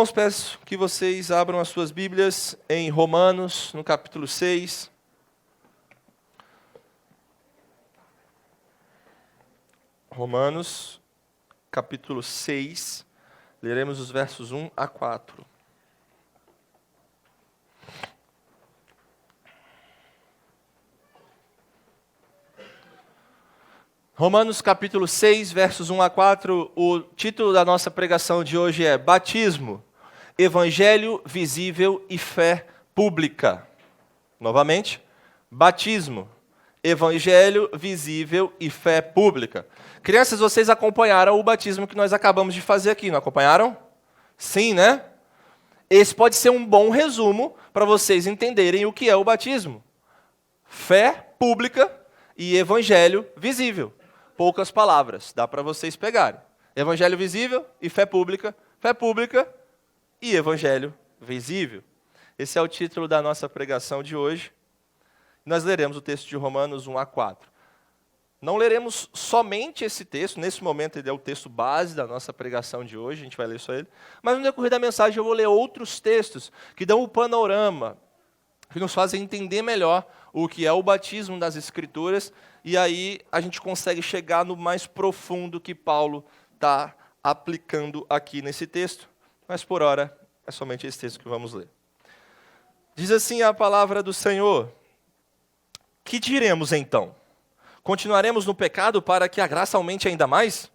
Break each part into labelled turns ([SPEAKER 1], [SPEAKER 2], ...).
[SPEAKER 1] irmãos, peço que vocês abram as suas Bíblias em Romanos, no capítulo 6. Romanos, capítulo 6. Leremos os versos 1 a 4. Romanos capítulo 6, versos 1 a 4, o título da nossa pregação de hoje é Batismo, Evangelho visível e fé pública. Novamente, batismo, Evangelho visível e fé pública. Crianças, vocês acompanharam o batismo que nós acabamos de fazer aqui, não acompanharam? Sim, né? Esse pode ser um bom resumo para vocês entenderem o que é o batismo. Fé pública e Evangelho visível. Poucas palavras, dá para vocês pegarem. Evangelho visível e fé pública e evangelho visível. Esse é o título da nossa pregação de hoje. Nós leremos o texto de Romanos 1 a 4. Não leremos somente esse texto, nesse momento ele é o texto base da nossa pregação de hoje, a gente vai ler só ele. Mas no decorrer da mensagem eu vou ler outros textos que dão o panorama, que nos fazem entender melhor o que é o batismo das Escrituras, e aí a gente consegue chegar no mais profundo que Paulo está aplicando aqui nesse texto. Mas por hora, é somente esse texto que vamos ler. Diz assim a palavra do Senhor: que diremos então? Continuaremos no pecado para que a graça aumente ainda mais?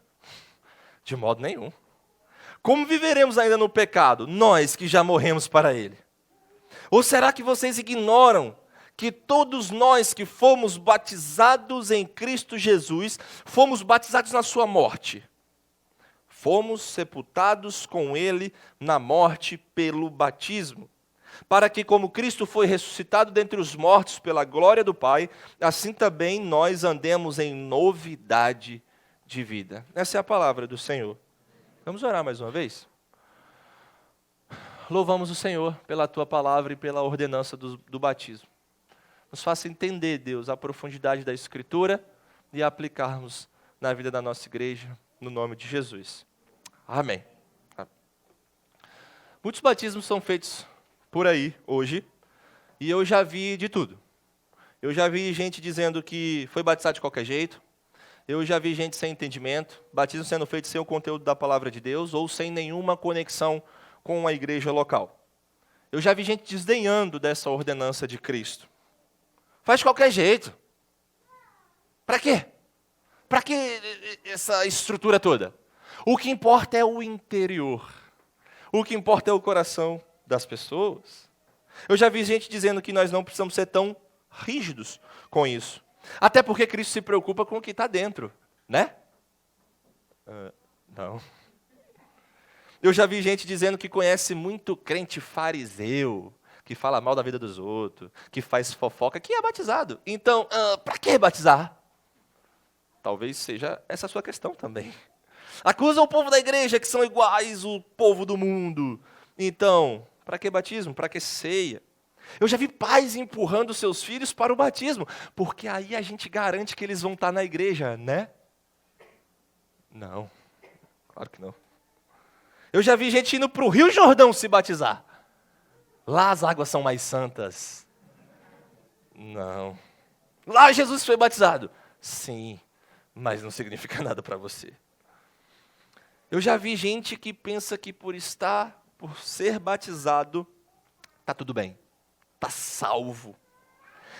[SPEAKER 1] De modo nenhum. Como viveremos ainda no pecado, nós que já morremos para ele? Ou será que vocês ignoram que todos nós que fomos batizados em Cristo Jesus, fomos batizados na sua morte? Fomos sepultados com ele na morte pelo batismo, para que, como Cristo foi ressuscitado dentre os mortos pela glória do Pai, assim também nós andemos em novidade de vida. Essa é a palavra do Senhor. Vamos orar mais uma vez? Louvamos o Senhor pela Tua palavra e pela ordenança do batismo. Nos faça entender, Deus, a profundidade da Escritura e aplicarmos na vida da nossa igreja, no nome de Jesus. Amém. Muitos batismos são feitos por aí, hoje, e eu já vi de tudo. Eu já vi gente dizendo que foi batizado de qualquer jeito, eu já vi gente sem entendimento, batismo sendo feito sem o conteúdo da palavra de Deus, ou sem nenhuma conexão com a igreja local. Eu já vi gente desdenhando dessa ordenança de Cristo. Faz de qualquer jeito. Para quê? Para que essa estrutura toda? O que importa é o interior. O que importa é o coração das pessoas. Eu já vi gente dizendo que nós não precisamos ser tão rígidos com isso. Até porque Cristo se preocupa com o que está dentro, né? Não. Eu já vi gente dizendo que conhece muito crente fariseu, que fala mal da vida dos outros, que faz fofoca, que é batizado. Então, para que batizar? Talvez seja essa a sua questão também. Acusa o povo da igreja que são iguais ao povo do mundo. Então, para que batismo? Para que ceia? Eu já vi pais empurrando seus filhos para o batismo, porque aí a gente garante que eles vão estar na igreja, né? Não, claro que não. Eu já vi gente indo para o Rio Jordão se batizar. Lá as águas são mais santas. Não. Lá Jesus foi batizado. Sim, mas não significa nada para você. Eu já vi gente que pensa que por ser batizado, está tudo bem. Está salvo.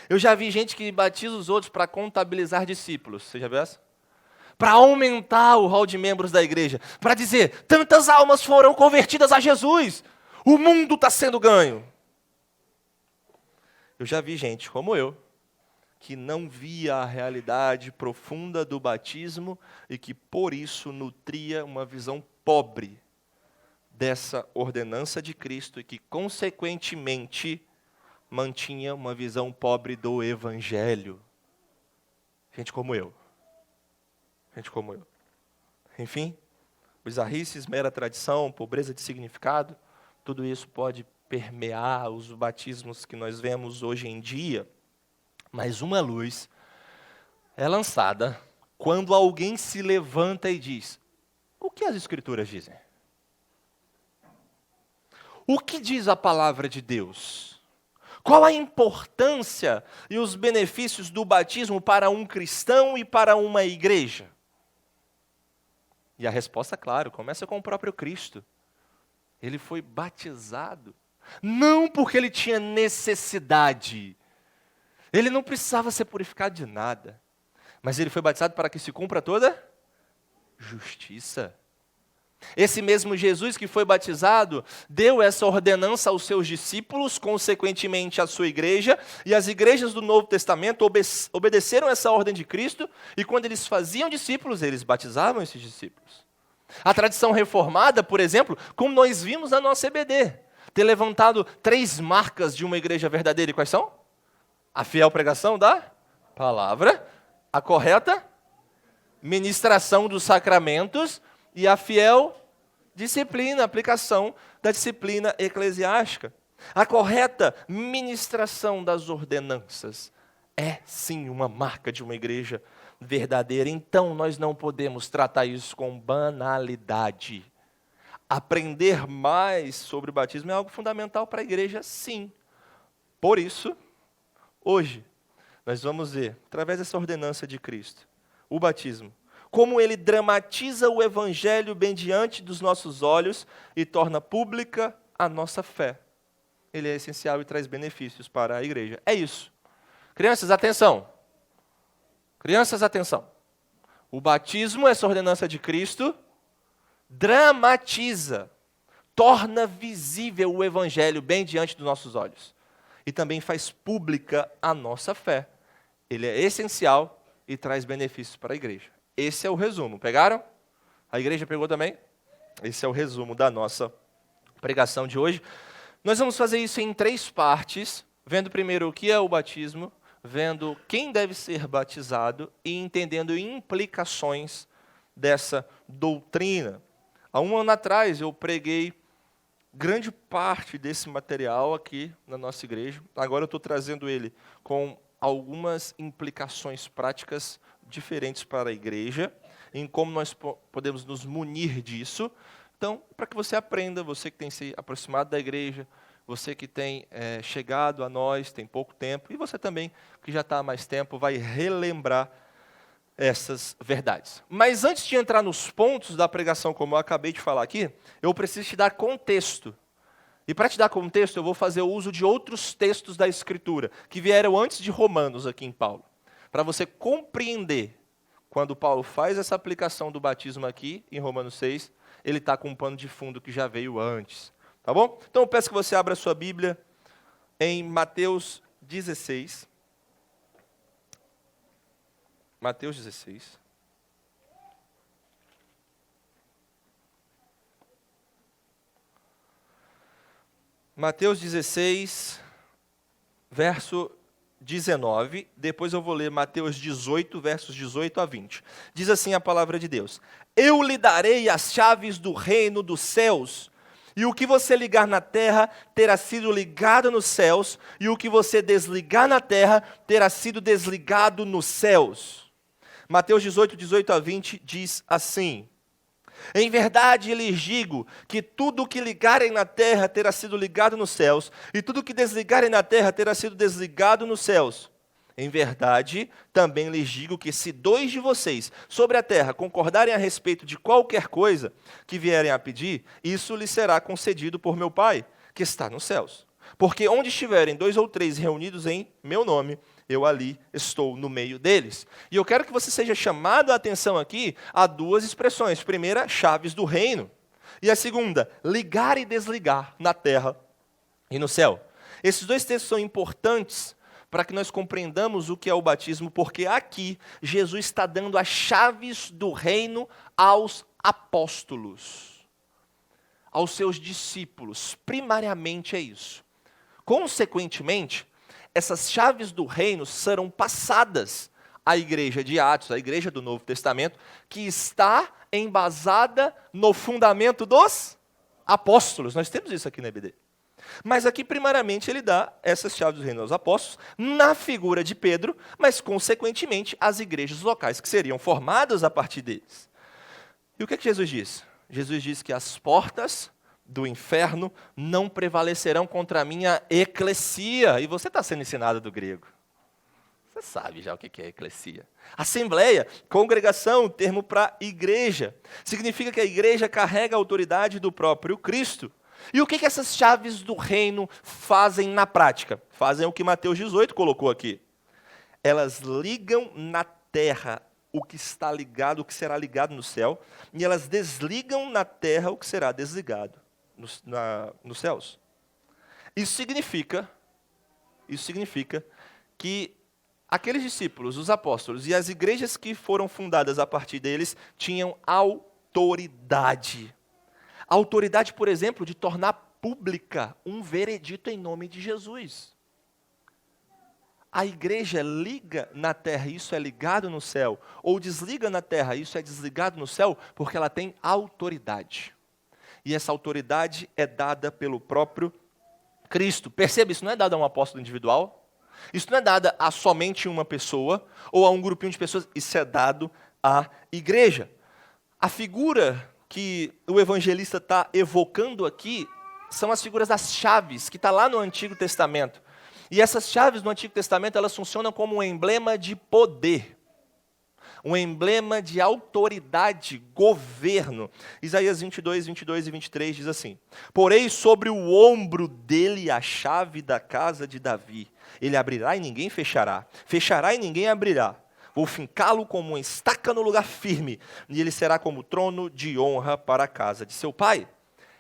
[SPEAKER 1] Eu já vi gente que batiza os outros para contabilizar discípulos. Você já viu essa? Para aumentar o rol de membros da igreja. Para dizer, tantas almas foram convertidas a Jesus. O mundo está sendo ganho. Eu já vi gente, como eu, que não via a realidade profunda do batismo e que, por isso, nutria uma visão pobre dessa ordenança de Cristo e que, consequentemente, mantinha uma visão pobre do Evangelho. Gente como eu. Gente como eu. Enfim, bizarrices, mera tradição, pobreza de significado, tudo isso pode permear os batismos que nós vemos hoje em dia. Mas uma luz é lançada quando alguém se levanta e diz: o que as Escrituras dizem? O que diz a palavra de Deus? Qual a importância e os benefícios do batismo para um cristão e para uma igreja? E a resposta, claro, começa com o próprio Cristo. Ele foi batizado, não porque ele tinha necessidade. Ele não precisava ser purificado de nada. Mas ele foi batizado para que se cumpra toda justiça. Esse mesmo Jesus que foi batizado, deu essa ordenança aos seus discípulos, consequentemente à sua igreja, e as igrejas do Novo Testamento obedeceram essa ordem de Cristo, e quando eles faziam discípulos, eles batizavam esses discípulos. A tradição reformada, por exemplo, como nós vimos na nossa EBD, ter levantado 3 marcas de uma igreja verdadeira, e quais são? A fiel pregação da palavra, a correta ministração dos sacramentos e a fiel disciplina, aplicação da disciplina eclesiástica. A correta ministração das ordenanças é sim uma marca de uma igreja verdadeira. Então nós não podemos tratar isso com banalidade. Aprender mais sobre o batismo é algo fundamental para a igreja, sim. Por isso, hoje, nós vamos ver, através dessa ordenança de Cristo, o batismo, como ele dramatiza o evangelho bem diante dos nossos olhos e torna pública a nossa fé. Ele é essencial e traz benefícios para a igreja. É isso. Crianças, atenção. Crianças, atenção. O batismo, essa ordenança de Cristo, dramatiza, torna visível o evangelho bem diante dos nossos olhos. E também faz pública a nossa fé. Ele é essencial e traz benefícios para a igreja. Esse é o resumo. Pegaram? A igreja pegou também? Esse é o resumo da nossa pregação de hoje. Nós vamos fazer isso em 3 partes, vendo primeiro o que é o batismo, vendo quem deve ser batizado e entendendo implicações dessa doutrina. Há um ano atrás eu preguei grande parte desse material aqui na nossa igreja. Agora eu estou trazendo ele com algumas implicações práticas diferentes para a igreja, em como nós podemos nos munir disso. Então, para que você aprenda, você que tem se aproximado da igreja, você que tem chegado a nós, tem pouco tempo, e você também que já está há mais tempo, vai relembrar essas verdades. Mas antes de entrar nos pontos da pregação, como eu acabei de falar aqui, eu preciso te dar contexto. E para te dar contexto, eu vou fazer uso de outros textos da Escritura, que vieram antes de Romanos aqui em Paulo. Para você compreender, quando Paulo faz essa aplicação do batismo aqui, em Romanos 6, ele está com um pano de fundo que já veio antes. Tá bom? Então eu peço que você abra a sua Bíblia em Mateus 16. Mateus 16. Mateus 16, verso 19. Depois eu vou ler Mateus 18, versos 18 a 20. Diz assim a palavra de Deus: Eu lhe darei as chaves do reino dos céus, e o que você ligar na terra terá sido ligado nos céus, e o que você desligar na terra terá sido desligado nos céus. Mateus 18, 18 a 20 diz assim: Em verdade lhes digo que tudo o que ligarem na terra terá sido ligado nos céus, e tudo o que desligarem na terra terá sido desligado nos céus. Em verdade, também lhes digo que se 2 de vocês sobre a terra concordarem a respeito de qualquer coisa que vierem a pedir, isso lhes será concedido por meu Pai, que está nos céus. Porque onde estiverem 2 ou 3 reunidos em meu nome, eu ali estou no meio deles. E eu quero que você seja chamado a atenção aqui a 2 expressões. Primeira, chaves do reino. E a segunda, ligar e desligar na terra e no céu. Esses 2 textos são importantes para que nós compreendamos o que é o batismo, porque aqui Jesus está dando as chaves do reino aos apóstolos, aos seus discípulos. Primariamente é isso. Consequentemente, essas chaves do reino serão passadas à igreja de Atos, à igreja do Novo Testamento, que está embasada no fundamento dos apóstolos. Nós temos isso aqui na EBD. Mas aqui, primariamente, ele dá essas chaves do reino aos apóstolos, na figura de Pedro, mas, consequentemente, às igrejas locais, que seriam formadas a partir deles. E o que Jesus diz? Jesus diz que as portas do inferno não prevalecerão contra a minha eclesia. E você está sendo ensinado do grego. Você sabe já o que é eclesia. Assembleia, congregação, termo para igreja. Significa que a igreja carrega a autoridade do próprio Cristo. E o que essas chaves do reino fazem na prática? Fazem o que Mateus 18 colocou aqui. Elas ligam na terra o que está ligado, o que será ligado no céu, e elas desligam na terra o que será desligado nos céus. Isso significa que aqueles discípulos, os apóstolos e as igrejas que foram fundadas a partir deles tinham autoridade. A autoridade, por exemplo, de tornar pública um veredito em nome de Jesus. A igreja liga na terra, isso é ligado no céu, ou desliga na terra, isso é desligado no céu, porque ela tem autoridade. E essa autoridade é dada pelo próprio Cristo. Perceba, isso não é dado a um apóstolo individual, isso não é dado a somente uma pessoa, ou a um grupinho de pessoas, isso é dado à igreja. A figura que o evangelista está evocando aqui são as figuras das chaves, que está lá no Antigo Testamento. E essas chaves no Antigo Testamento, elas funcionam como um emblema de poder, um emblema de autoridade, governo. Isaías 22, 22 e 23 diz assim: porei sobre o ombro dele a chave da casa de Davi. Ele abrirá e ninguém fechará, fechará e ninguém abrirá. Vou fincá-lo como uma estaca no lugar firme, e ele será como trono de honra para a casa de seu pai.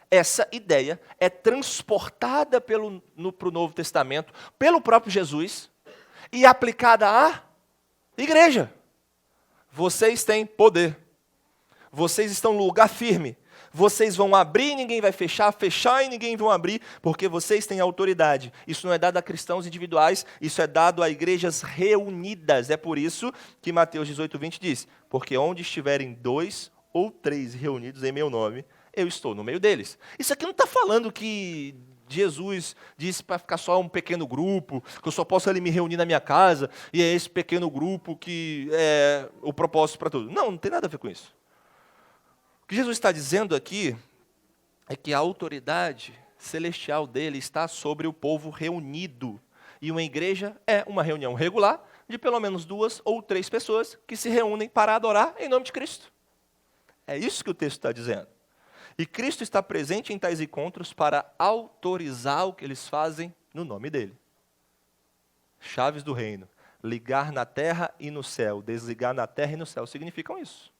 [SPEAKER 1] Essa ideia é transportada para o Novo Testamento, pelo próprio Jesus, e aplicada à igreja. Vocês têm poder. Vocês estão no lugar firme. Vocês vão abrir e ninguém vai fechar, fechar e ninguém vai abrir, porque vocês têm autoridade. Isso não é dado a cristãos individuais, isso é dado a igrejas reunidas. É por isso que Mateus 18, 20 diz: porque onde estiverem 2 ou 3 reunidos em meu nome, eu estou no meio deles. Isso aqui não está falando que Jesus disse para ficar só um pequeno grupo, que eu só posso ali me reunir na minha casa, e é esse pequeno grupo que é o propósito para tudo. Não, não tem nada a ver com isso. O que Jesus está dizendo aqui é que a autoridade celestial dele está sobre o povo reunido. E uma igreja é uma reunião regular de pelo menos 2 ou 3 pessoas que se reúnem para adorar em nome de Cristo. É isso que o texto está dizendo. E Cristo está presente em tais encontros para autorizar o que eles fazem no nome dele. Chaves do reino. Ligar na terra e no céu, desligar na terra e no céu, significam isso.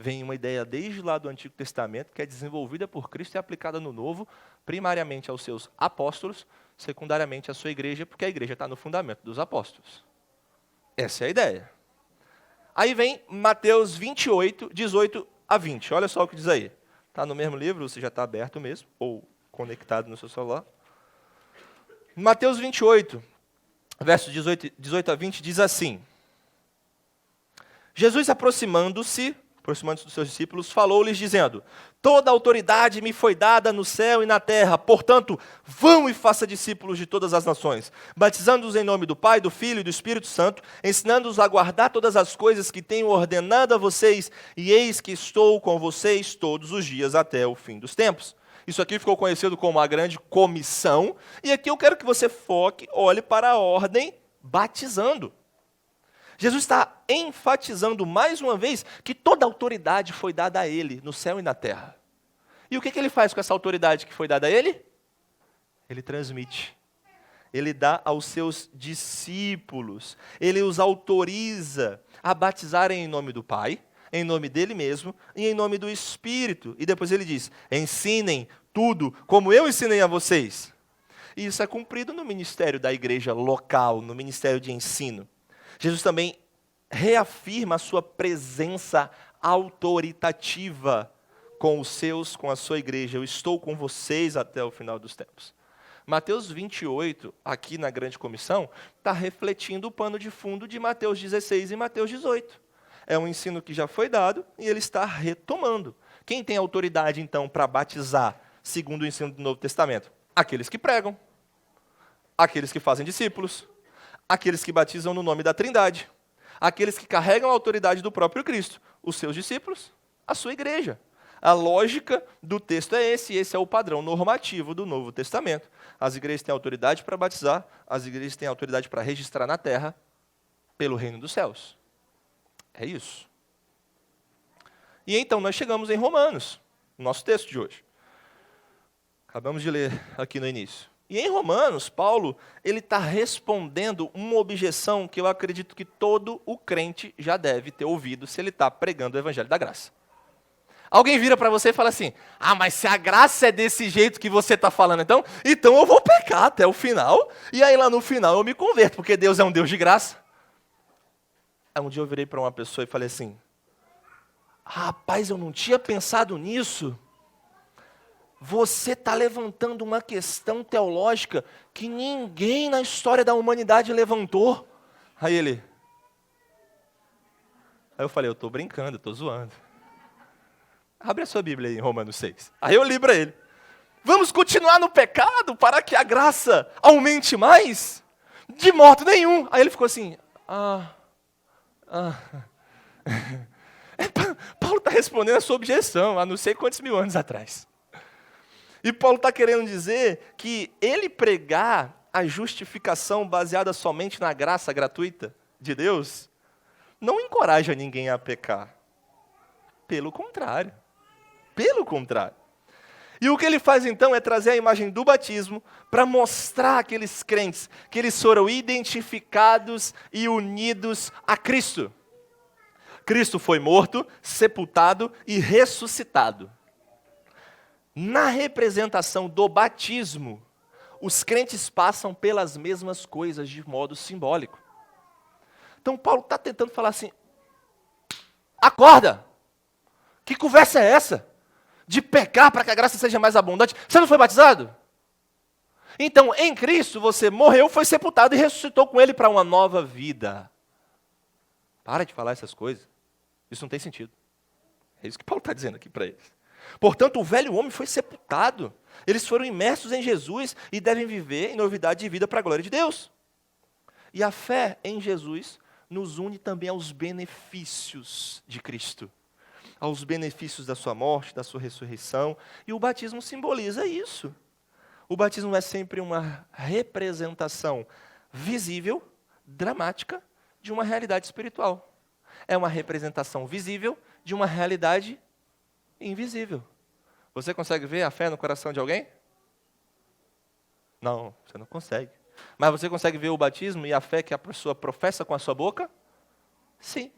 [SPEAKER 1] Vem uma ideia desde lá do Antigo Testamento, que é desenvolvida por Cristo e aplicada no Novo, primariamente aos seus apóstolos, secundariamente à sua igreja, porque a igreja está no fundamento dos apóstolos. Essa é a ideia. Aí vem Mateus 28, 18 a 20. Olha só o que diz aí. Está no mesmo livro, você já está aberto mesmo, ou conectado no seu celular. Mateus 28, versos 18 a 20, diz assim: Jesus aproximando-se dos seus discípulos, falou-lhes dizendo: toda a autoridade me foi dada no céu e na terra, portanto, vão e faça discípulos de todas as nações, batizando-os em nome do Pai, do Filho e do Espírito Santo, ensinando-os a guardar todas as coisas que tenho ordenado a vocês, e eis que estou com vocês todos os dias até o fim dos tempos. Isso aqui ficou conhecido como a grande comissão, e aqui eu quero que você olhe para a ordem batizando. Jesus está enfatizando mais uma vez que toda a autoridade foi dada a ele, no céu e na terra. E o que ele faz com essa autoridade que foi dada a ele? Ele transmite. Ele dá aos seus discípulos. Ele os autoriza a batizarem em nome do Pai, em nome dele mesmo e em nome do Espírito. E depois ele diz: ensinem tudo como eu ensinei a vocês. E isso é cumprido no ministério da igreja local, no ministério de ensino. Jesus também reafirma a sua presença autoritativa com a sua igreja. Eu estou com vocês até o final dos tempos. Mateus 28, aqui na grande comissão, está refletindo o pano de fundo de Mateus 16 e Mateus 18. É um ensino que já foi dado e ele está retomando. Quem tem autoridade, então, para batizar, segundo o ensino do Novo Testamento? Aqueles que pregam, aqueles que fazem discípulos, aqueles que batizam no nome da Trindade, aqueles que carregam a autoridade do próprio Cristo, os seus discípulos, a sua igreja. A lógica do texto é esse é o padrão normativo do Novo Testamento. As igrejas têm autoridade para batizar, as igrejas têm autoridade para registrar na terra pelo reino dos céus. É isso. E então nós chegamos em Romanos, no nosso texto de hoje. Acabamos de ler aqui no início. E em Romanos, Paulo ele está respondendo uma objeção que eu acredito que todo o crente já deve ter ouvido se ele está pregando o evangelho da graça. Alguém vira para você e fala assim, mas se a graça é desse jeito que você está falando, então eu vou pecar até o final, e aí lá no final eu me converto, porque Deus é um Deus de graça. Aí um dia eu virei para uma pessoa e falei assim, rapaz, eu não tinha pensado nisso. Você está levantando uma questão teológica que ninguém na história da humanidade levantou. Aí eu falei, eu estou brincando, eu estou zoando. Abre a sua Bíblia aí em Romanos 6. Aí eu li para ele. Vamos continuar no pecado para que a graça aumente mais? De modo nenhum. Aí ele ficou assim, Paulo está respondendo a sua objeção, há não sei quantos mil anos atrás. E Paulo está querendo dizer que ele pregar a justificação baseada somente na graça gratuita de Deus, não encoraja ninguém a pecar. Pelo contrário. Pelo contrário. E o que ele faz então é trazer a imagem do batismo para mostrar àqueles crentes que eles foram identificados e unidos a Cristo. Cristo foi morto, sepultado e ressuscitado. Na representação do batismo, os crentes passam pelas mesmas coisas de modo simbólico. Então Paulo está tentando falar assim, acorda! Que conversa é essa? De pecar para que a graça seja mais abundante? Você não foi batizado? Então, em Cristo, você morreu, foi sepultado e ressuscitou com Ele para uma nova vida. Para de falar essas coisas. Isso não tem sentido. É isso que Paulo está dizendo aqui para eles. Portanto, o velho homem foi sepultado. Eles foram imersos em Jesus e devem viver em novidade de vida para a glória de Deus. E a fé em Jesus nos une também aos benefícios de Cristo. Aos benefícios da sua morte, da sua ressurreição. E o batismo simboliza isso. O batismo é sempre uma representação visível, dramática, de uma realidade espiritual. É uma representação visível de uma realidade invisível. Você consegue ver a fé no coração de alguém? Não, você não consegue. Mas você consegue ver o batismo e a fé que a pessoa professa com a sua boca? Sim,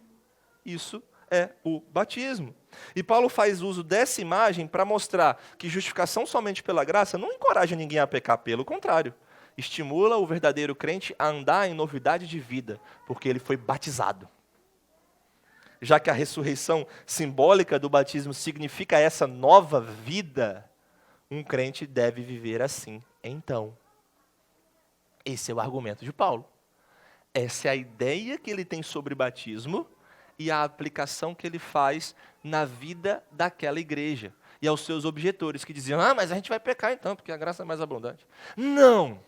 [SPEAKER 1] isso é o batismo. E Paulo faz uso dessa imagem para mostrar que justificação somente pela graça não encoraja ninguém a pecar, pelo contrário. Estimula o verdadeiro crente a andar em novidade de vida, porque ele foi batizado. Já que a ressurreição simbólica do batismo significa essa nova vida, um crente deve viver assim. Então, esse é o argumento de Paulo. Essa é a ideia que ele tem sobre batismo e a aplicação que ele faz na vida daquela igreja. E aos seus objetores que diziam, mas a gente vai pecar então, porque a graça é mais abundante. Não!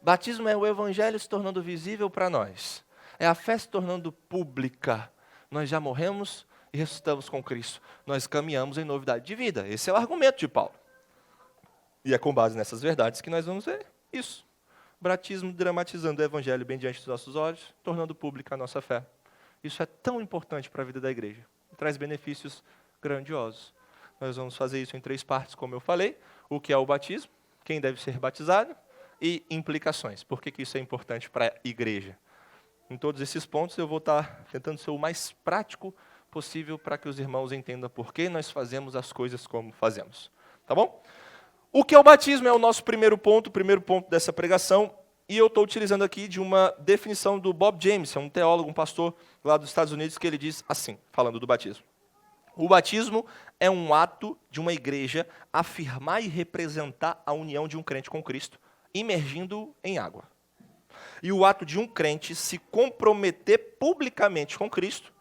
[SPEAKER 1] Batismo é o evangelho se tornando visível para nós. É a fé se tornando pública. Nós já morremos e ressuscitamos com Cristo. Nós caminhamos em novidade de vida. Esse é o argumento de Paulo. E é com base nessas verdades que nós vamos ver isso. Batismo dramatizando o evangelho bem diante dos nossos olhos, tornando pública a nossa fé. Isso é tão importante para a vida da igreja. Traz benefícios grandiosos. Nós vamos fazer isso em 3 partes, como eu falei. O que é o batismo, quem deve ser batizado e implicações. Por que isso é importante para a igreja? Em todos esses pontos eu vou estar tentando ser o mais prático possível para que os irmãos entendam por que nós fazemos as coisas como fazemos. Tá bom? O que é o batismo é o nosso primeiro ponto dessa pregação. E eu estou utilizando aqui de uma definição do Bob James, um teólogo, um pastor lá dos Estados Unidos, que ele diz assim, falando do batismo. O batismo é um ato de uma igreja afirmar e representar a união de um crente com Cristo, imergindo-o em água. E o ato de um crente se comprometer publicamente com Cristo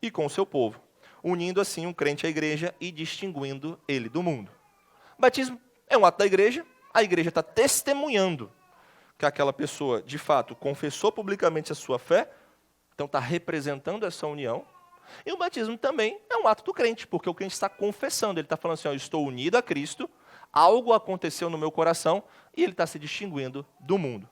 [SPEAKER 1] e com o seu povo, unindo assim um crente à igreja e distinguindo ele do mundo. O batismo é um ato da igreja, a igreja está testemunhando que aquela pessoa, de fato, confessou publicamente a sua fé, então está representando essa união, E o batismo também é um ato do crente, porque o crente está confessando, ele está falando assim, ó, eu estou unido a Cristo, algo aconteceu no meu coração e ele está se distinguindo do mundo.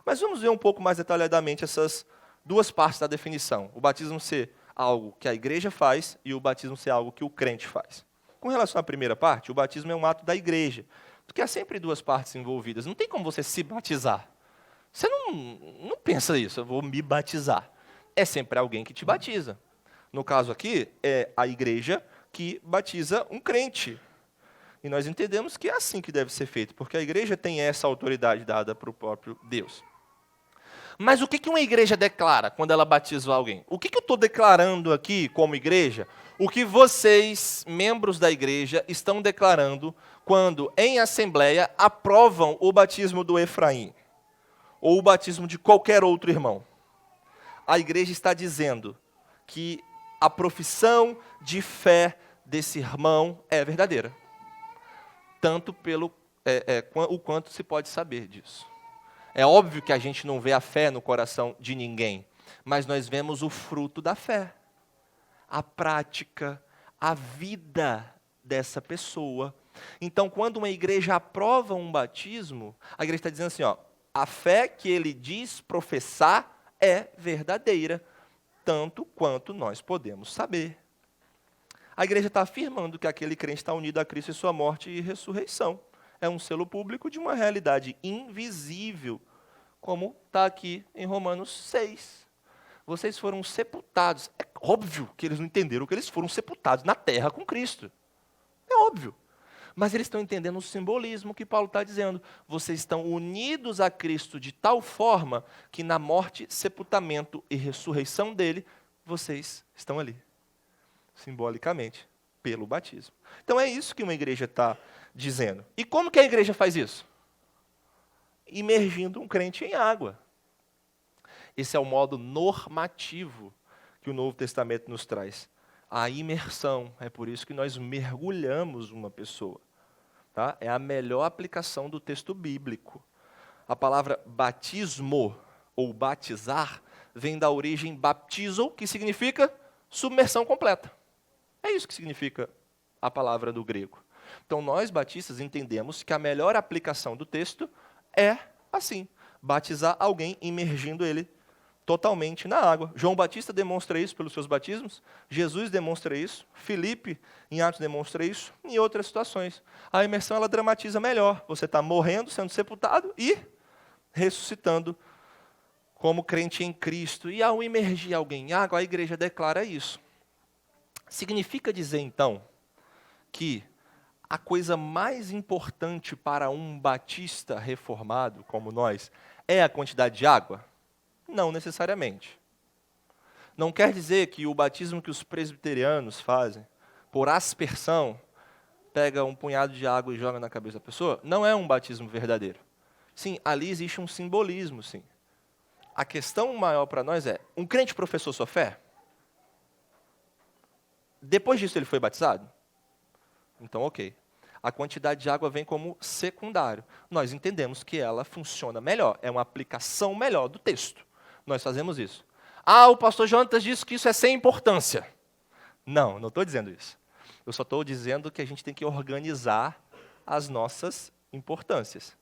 [SPEAKER 1] Mas vamos ver um pouco mais detalhadamente essas duas partes da definição. O batismo ser algo que a igreja faz e o batismo ser algo que o crente faz. Com relação à primeira parte, o batismo é um ato da igreja, porque há sempre duas partes envolvidas. Não tem como você se batizar. Você não pensa isso, eu vou me batizar. É sempre alguém que te batiza. No caso aqui, é a igreja que batiza um crente. E nós entendemos que é assim que deve ser feito, porque a igreja tem essa autoridade dada para o próprio Deus. Mas o que uma igreja declara quando ela batiza alguém? O que eu estou declarando aqui como igreja? O que vocês, membros da igreja, estão declarando quando, em assembleia, aprovam o batismo do Efraim, ou o batismo de qualquer outro irmão? A igreja está dizendo que a profissão de fé desse irmão é verdadeira. Tanto pelo o quanto se pode saber disso. É óbvio que a gente não vê a fé no coração de ninguém, mas nós vemos o fruto da fé. A prática, a vida dessa pessoa. Então, quando uma igreja aprova um batismo, a igreja está dizendo assim, ó, a fé que ele diz professar é verdadeira, tanto quanto nós podemos saber. A igreja está afirmando que aquele crente está unido a Cristo em sua morte e ressurreição. É um selo público de uma realidade invisível, como está aqui em Romanos 6. Vocês foram sepultados. É óbvio que eles não entenderam que eles foram sepultados na terra com Cristo. É óbvio. Mas eles estão entendendo o simbolismo que Paulo está dizendo. Vocês estão unidos a Cristo de tal forma que na morte, sepultamento e ressurreição dele, vocês estão ali. Simbolicamente, pelo batismo. Então é isso que uma igreja está dizendo. E como que a igreja faz isso? Imergindo um crente em água. Esse é o modo normativo que o Novo Testamento nos traz. A imersão, é por isso que nós mergulhamos uma pessoa. Tá? É a melhor aplicação do texto bíblico. A palavra batismo, ou batizar, vem da origem baptizo, que significa submersão completa. É isso que significa a palavra do grego. Então, nós batistas entendemos que a melhor aplicação do texto é assim, batizar alguém imergindo ele totalmente na água. João Batista demonstra isso pelos seus batismos, Jesus demonstra isso, Filipe, em Atos, demonstra isso, em outras situações. A imersão, ela dramatiza melhor. Você está morrendo, sendo sepultado e ressuscitando como crente em Cristo. E ao imergir alguém em água, a igreja declara isso. Significa dizer, então, que a coisa mais importante para um batista reformado, como nós, é a quantidade de água? Não necessariamente. Não quer dizer que o batismo que os presbiterianos fazem, por aspersão, pega um punhado de água e joga na cabeça da pessoa, não é um batismo verdadeiro. Sim, ali existe um simbolismo, sim. A questão maior para nós é, um crente professou sua fé? Depois disso ele foi batizado? Então, ok. A quantidade de água vem como secundário. Nós entendemos que ela funciona melhor, é uma aplicação melhor do texto. Nós fazemos isso. Ah, o pastor Jonatas disse que isso é sem importância. Não estou dizendo isso. Eu só estou dizendo que a gente tem que organizar as nossas importâncias.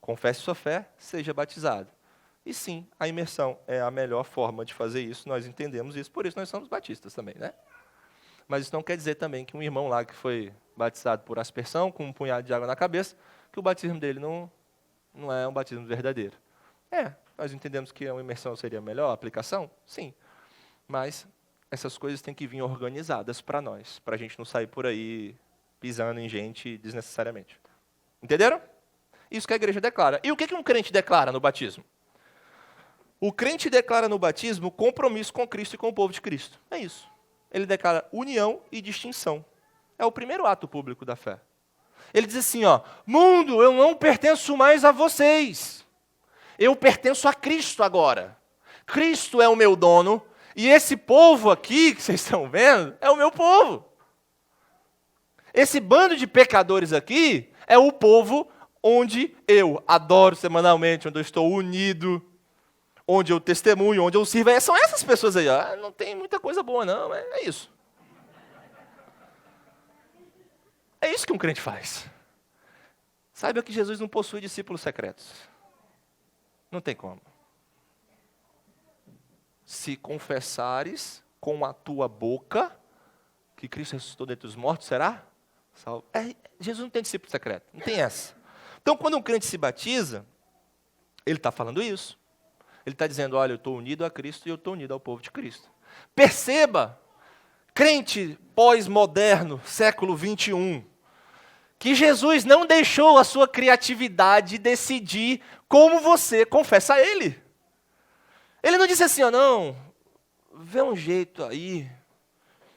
[SPEAKER 1] Confesse sua fé, seja batizado. E sim, a imersão é a melhor forma de fazer isso, nós entendemos isso, por isso nós somos batistas também, né? Mas isso não quer dizer também que um irmão lá que foi batizado por aspersão, com um punhado de água na cabeça, que o batismo dele não é um batismo verdadeiro. Nós entendemos que uma imersão seria a melhor aplicação? Sim. Mas essas coisas têm que vir organizadas para nós, para a gente não sair por aí pisando em gente desnecessariamente. Entenderam? Isso que a igreja declara. E o que um crente declara no batismo? O crente declara no batismo compromisso com Cristo e com o povo de Cristo. É isso. Ele declara união e distinção. É o primeiro ato público da fé. Ele diz assim, ó, mundo, eu não pertenço mais a vocês. Eu pertenço a Cristo agora. Cristo é o meu dono, e esse povo aqui, que vocês estão vendo, é o meu povo. Esse bando de pecadores aqui é o povo onde eu adoro semanalmente, onde eu estou unido, onde eu testemunho, onde eu sirvo. São essas pessoas aí. Ó. Não tem muita coisa boa, não. É isso. É isso que um crente faz. Saiba que Jesus não possui discípulos secretos. Não tem como. Se confessares com a tua boca que Cristo ressuscitou dentre os mortos, será salvo. Jesus não tem discípulo secreto. Não tem essa. Então, quando um crente se batiza, ele está falando isso. Ele está dizendo, olha, eu estou unido a Cristo e eu estou unido ao povo de Cristo. Perceba, crente pós-moderno, século 21, que Jesus não deixou a sua criatividade decidir como você confessa a Ele. Ele não disse assim, não, vê um jeito aí,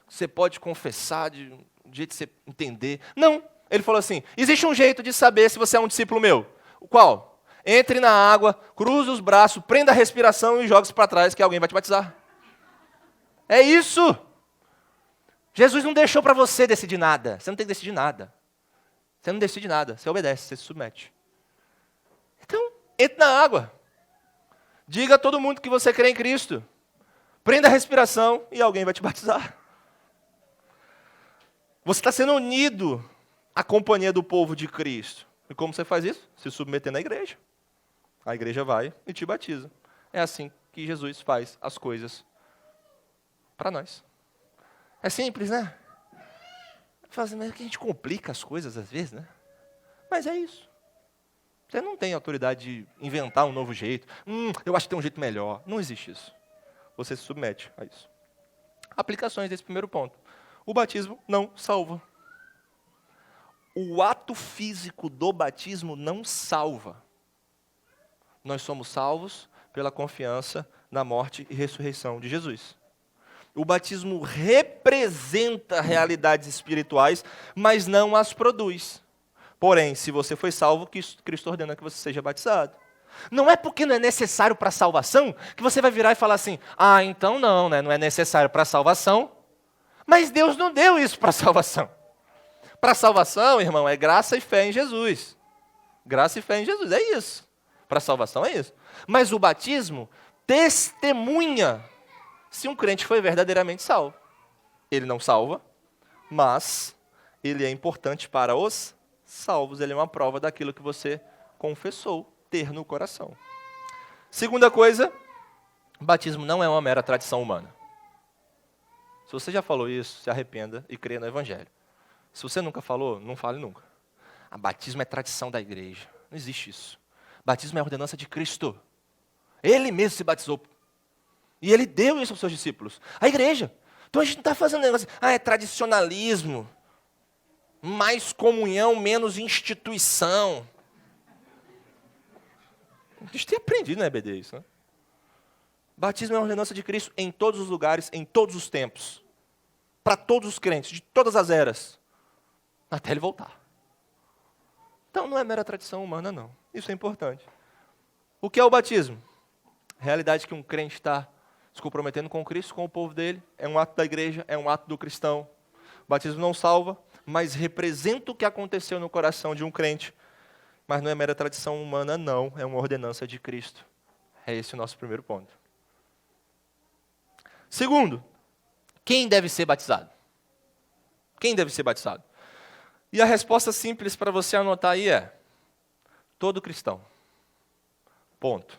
[SPEAKER 1] você pode confessar de um jeito de você entender. Não, ele falou assim, existe um jeito de saber se você é um discípulo meu. O qual? Entre na água, cruze os braços, prenda a respiração e jogue-se para trás que alguém vai te batizar. É isso. Jesus não deixou para você decidir nada. Você não tem que decidir nada. Você não decide nada, você obedece, você se submete. Então, entre na água. Diga a todo mundo que você crê em Cristo. Prenda a respiração e alguém vai te batizar. Você está sendo unido à companhia do povo de Cristo. E como você faz isso? Se submetendo à igreja. A igreja vai e te batiza. É assim que Jesus faz as coisas para nós. É simples, né? Mas que a gente complica as coisas às vezes, né? Mas é isso. Você não tem autoridade de inventar um novo jeito. Eu acho que tem um jeito melhor. Não existe isso. Você se submete a isso. Aplicações desse primeiro ponto. O batismo não salva. O ato físico do batismo não salva. Nós somos salvos pela confiança na morte e ressurreição de Jesus. O batismo representa realidades espirituais, mas não as produz. Porém, se você foi salvo, Cristo ordena que você seja batizado. Não é porque não é necessário para a salvação que você vai virar e falar assim, então não, né? Não é necessário para a salvação, mas Deus não deu isso para a salvação. Para a salvação, irmão, é graça e fé em Jesus. Graça e fé em Jesus, é isso. Para a salvação é isso. Mas o batismo testemunha se um crente foi verdadeiramente salvo. Ele não salva, mas ele é importante para os salvos. Ele é uma prova daquilo que você confessou ter no coração. Segunda coisa, o batismo não é uma mera tradição humana. Se você já falou isso, se arrependa e crê no Evangelho. Se você nunca falou, não fale nunca. A batismo é tradição da igreja. Não existe isso. Batismo é a ordenança de Cristo. Ele mesmo se batizou. E ele deu isso aos seus discípulos. A igreja. Então a gente não está fazendo negócio. É tradicionalismo. Mais comunhão, menos instituição. A gente tem aprendido na EBD isso, né? Batismo é a ordenança de Cristo em todos os lugares, em todos os tempos. Para todos os crentes, de todas as eras. Até ele voltar. Então não é mera tradição humana, não. Isso é importante. O que é o batismo? Realidade que um crente está se comprometendo com Cristo, com o povo dele. É um ato da igreja, é um ato do cristão. O batismo não salva, mas representa o que aconteceu no coração de um crente. Mas não é mera tradição humana, não. É uma ordenança de Cristo. É esse o nosso primeiro ponto. Segundo, quem deve ser batizado? Quem deve ser batizado? E a resposta simples para você anotar aí é: todo cristão. Ponto.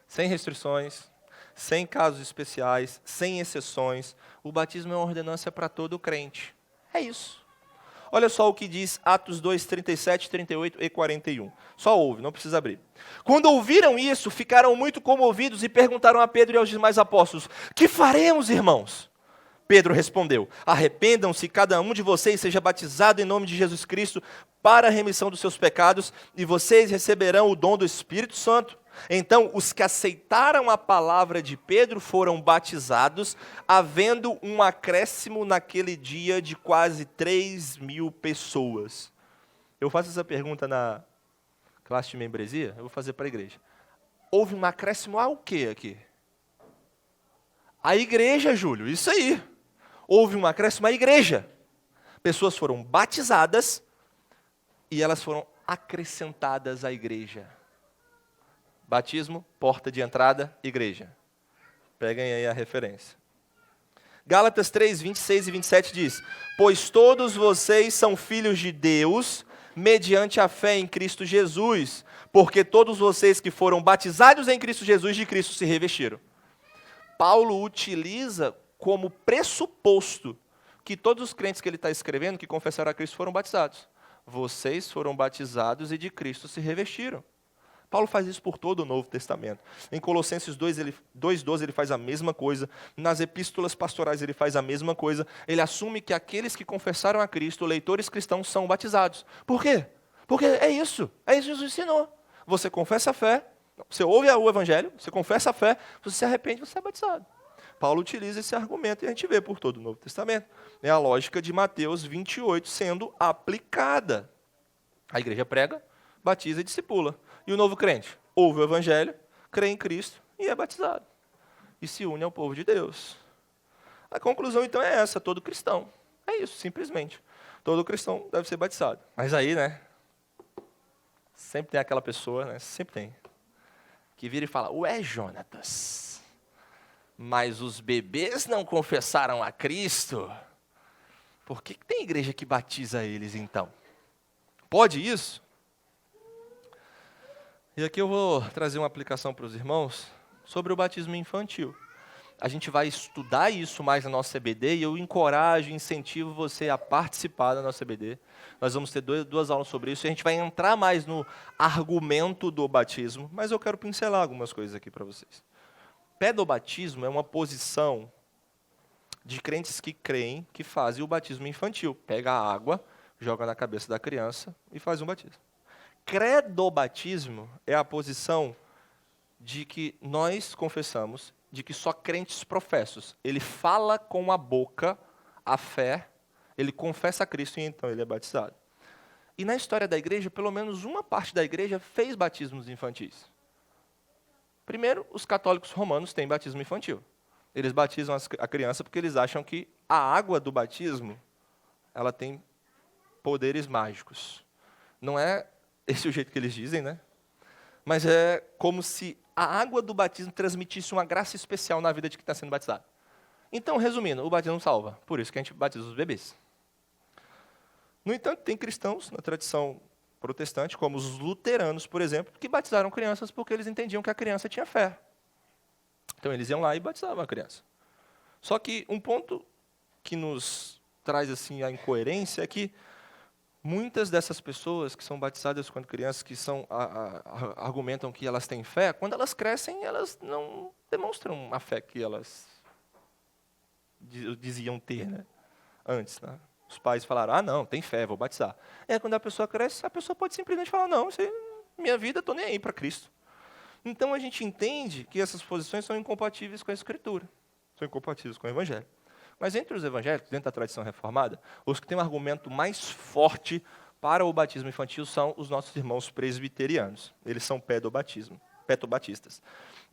[SPEAKER 1] Sem restrições, sem casos especiais, sem exceções. O batismo é uma ordenança para todo crente. É isso. Olha só o que diz Atos 2, 37, 38 e 41. Só ouve, não precisa abrir. Quando ouviram isso, ficaram muito comovidos e perguntaram a Pedro e aos demais apóstolos: que faremos, irmãos? Pedro respondeu: arrependam-se, cada um de vocês seja batizado em nome de Jesus Cristo para a remissão dos seus pecados, e vocês receberão o dom do Espírito Santo. Então, os que aceitaram a palavra de Pedro foram batizados, havendo um acréscimo naquele dia de quase 3.000 pessoas. Eu faço essa pergunta na classe de membresia, eu vou fazer para a igreja. Houve um acréscimo ao quê aqui? A igreja, Júlio, isso aí. Houve um acréscimo à igreja. Pessoas foram batizadas e elas foram acrescentadas à igreja. Batismo, porta de entrada, igreja. Peguem aí a referência. Gálatas 3, 26 e 27 diz: pois todos vocês são filhos de Deus, mediante a fé em Cristo Jesus, porque todos vocês que foram batizados em Cristo Jesus, de Cristo se revestiram. Paulo utiliza como pressuposto que todos os crentes que ele está escrevendo, que confessaram a Cristo, foram batizados. Vocês foram batizados e de Cristo se revestiram. Paulo faz isso por todo o Novo Testamento. Em Colossenses 2,12 ele faz a mesma coisa. Nas epístolas pastorais ele faz a mesma coisa. Ele assume que aqueles que confessaram a Cristo, leitores cristãos, são batizados. Por quê? Porque é isso que Jesus ensinou. Você confessa a fé, você ouve o Evangelho, você confessa a fé, você se arrepende, você é batizado. Paulo utiliza esse argumento e a gente vê por todo o Novo Testamento. É a lógica de Mateus 28 sendo aplicada. A igreja prega, batiza e discipula. E o novo crente ouve o Evangelho, crê em Cristo e é batizado. E se une ao povo de Deus. A conclusão, então, é essa: todo cristão. É isso, simplesmente. Todo cristão deve ser batizado. Mas aí, né? Sempre tem aquela pessoa, né? Sempre tem. Que vira e fala: ué, Jonatas, mas os bebês não confessaram a Cristo? Por que tem igreja que batiza eles, então? Pode isso? E aqui eu vou trazer uma aplicação para os irmãos sobre o batismo infantil. A gente vai estudar isso mais na nossa CBD e eu encorajo, incentivo você a participar da nossa CBD. Nós vamos ter duas aulas sobre isso e a gente vai entrar mais no argumento do batismo, mas eu quero pincelar algumas coisas aqui para vocês. Pedobatismo é uma posição de crentes que creem que fazem o batismo infantil. Pega a água, joga na cabeça da criança e faz um batismo. Credobatismo é a posição de que nós confessamos, de que só crentes professos. Ele fala com a boca a fé, ele confessa a Cristo e então ele é batizado. E na história da igreja, pelo menos uma parte da igreja fez batismos infantis. Primeiro, os católicos romanos têm batismo infantil. Eles batizam a criança porque eles acham que a água do batismo ela tem poderes mágicos. Não é esse é o jeito que eles dizem, né? Mas é como se a água do batismo transmitisse uma graça especial na vida de quem está sendo batizado. Então, resumindo, o batismo salva. Por isso que a gente batiza os bebês. No entanto, tem cristãos na tradição protestante, como os luteranos, por exemplo, que batizaram crianças porque eles entendiam que a criança tinha fé. Então, eles iam lá e batizavam a criança. Só que um ponto que nos traz assim a incoerência é que muitas dessas pessoas que são batizadas quando crianças, que argumentam que elas têm fé, quando elas crescem, elas não demonstram a fé que elas diziam ter, né? Antes. Né? Os pais falaram, não, tem fé, vou batizar. Quando a pessoa cresce, a pessoa pode simplesmente falar, não, minha vida, estou nem aí para Cristo. Então a gente entende que essas posições são incompatíveis com a Escritura, são incompatíveis com o Evangelho. Mas entre os evangélicos, dentro da tradição reformada, os que têm um argumento mais forte para o batismo infantil são os nossos irmãos presbiterianos. Eles são pedobatistas.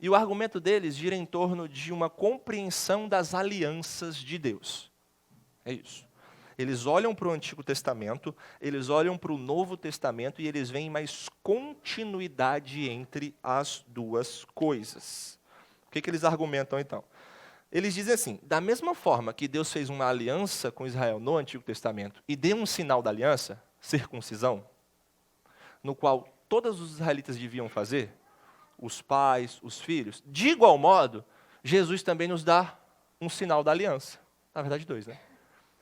[SPEAKER 1] E o argumento deles gira em torno de uma compreensão das alianças de Deus. É isso. Eles olham para o Antigo Testamento, eles olham para o Novo Testamento e eles veem mais continuidade entre as duas coisas. O que eles argumentam, então? Eles dizem assim, da mesma forma que Deus fez uma aliança com Israel no Antigo Testamento e deu um sinal da aliança, circuncisão, no qual todos os israelitas deviam fazer, os pais, os filhos, de igual modo, Jesus também nos dá um sinal da aliança. Na verdade, dois, né?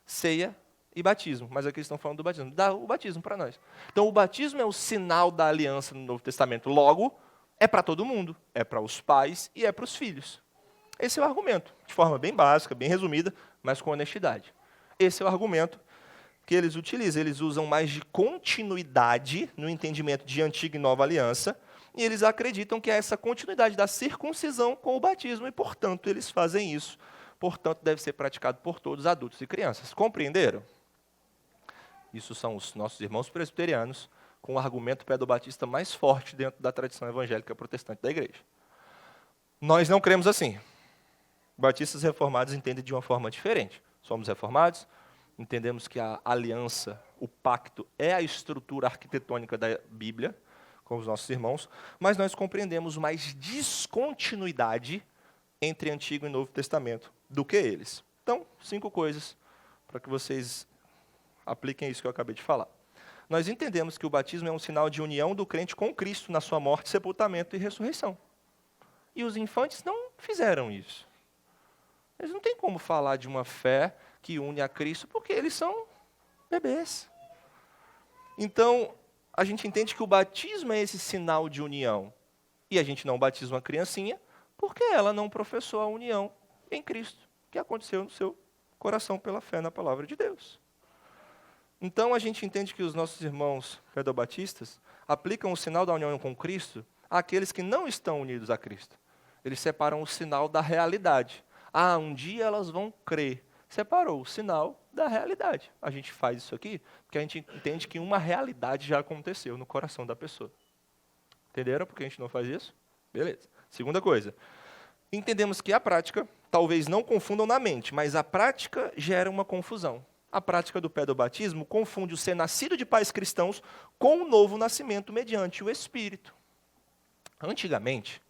[SPEAKER 1] Ceia e batismo, mas aqui estão falando do batismo. Dá o batismo para nós. Então, o batismo é o sinal da aliança no Novo Testamento. Logo, é para todo mundo. É para os pais e é para os filhos. Esse é o argumento, de forma bem básica, bem resumida, mas com honestidade. Esse é o argumento que eles utilizam. Eles usam mais de continuidade no entendimento de antiga e nova aliança, e eles acreditam que é essa continuidade da circuncisão com o batismo, e, portanto, eles fazem isso. Portanto, deve ser praticado por todos, adultos e crianças. Compreenderam? Isso são os nossos irmãos presbiterianos, com o argumento pedobatista mais forte dentro da tradição evangélica protestante da igreja. Nós não cremos assim. Batistas reformados entendem de uma forma diferente. Somos reformados, entendemos que a aliança, o pacto, é a estrutura arquitetônica da Bíblia, com os nossos irmãos, mas nós compreendemos mais descontinuidade entre Antigo e Novo Testamento do que eles. Então, 5 coisas para que vocês apliquem isso que eu acabei de falar. Nós entendemos que o batismo é um sinal de união do crente com Cristo na sua morte, sepultamento e ressurreição. E os infantes não fizeram isso. Eles não têm como falar de uma fé que une a Cristo, porque eles são bebês. Então, a gente entende que o batismo é esse sinal de união. E a gente não batiza uma criancinha, porque ela não professou a união em Cristo, que aconteceu no seu coração pela fé na palavra de Deus. Então, a gente entende que os nossos irmãos pedobatistas aplicam o sinal da união com Cristo àqueles que não estão unidos a Cristo. Eles separam o sinal da realidade. Ah, um dia elas vão crer. Separou o sinal da realidade. A gente faz isso aqui porque a gente entende que uma realidade já aconteceu no coração da pessoa. Entenderam por que a gente não faz isso? Beleza. Segunda coisa. Entendemos que a prática, talvez não confundam na mente, mas a prática gera uma confusão. A prática do pedobatismo confunde o ser nascido de pais cristãos com o novo nascimento mediante o Espírito. Antigamente,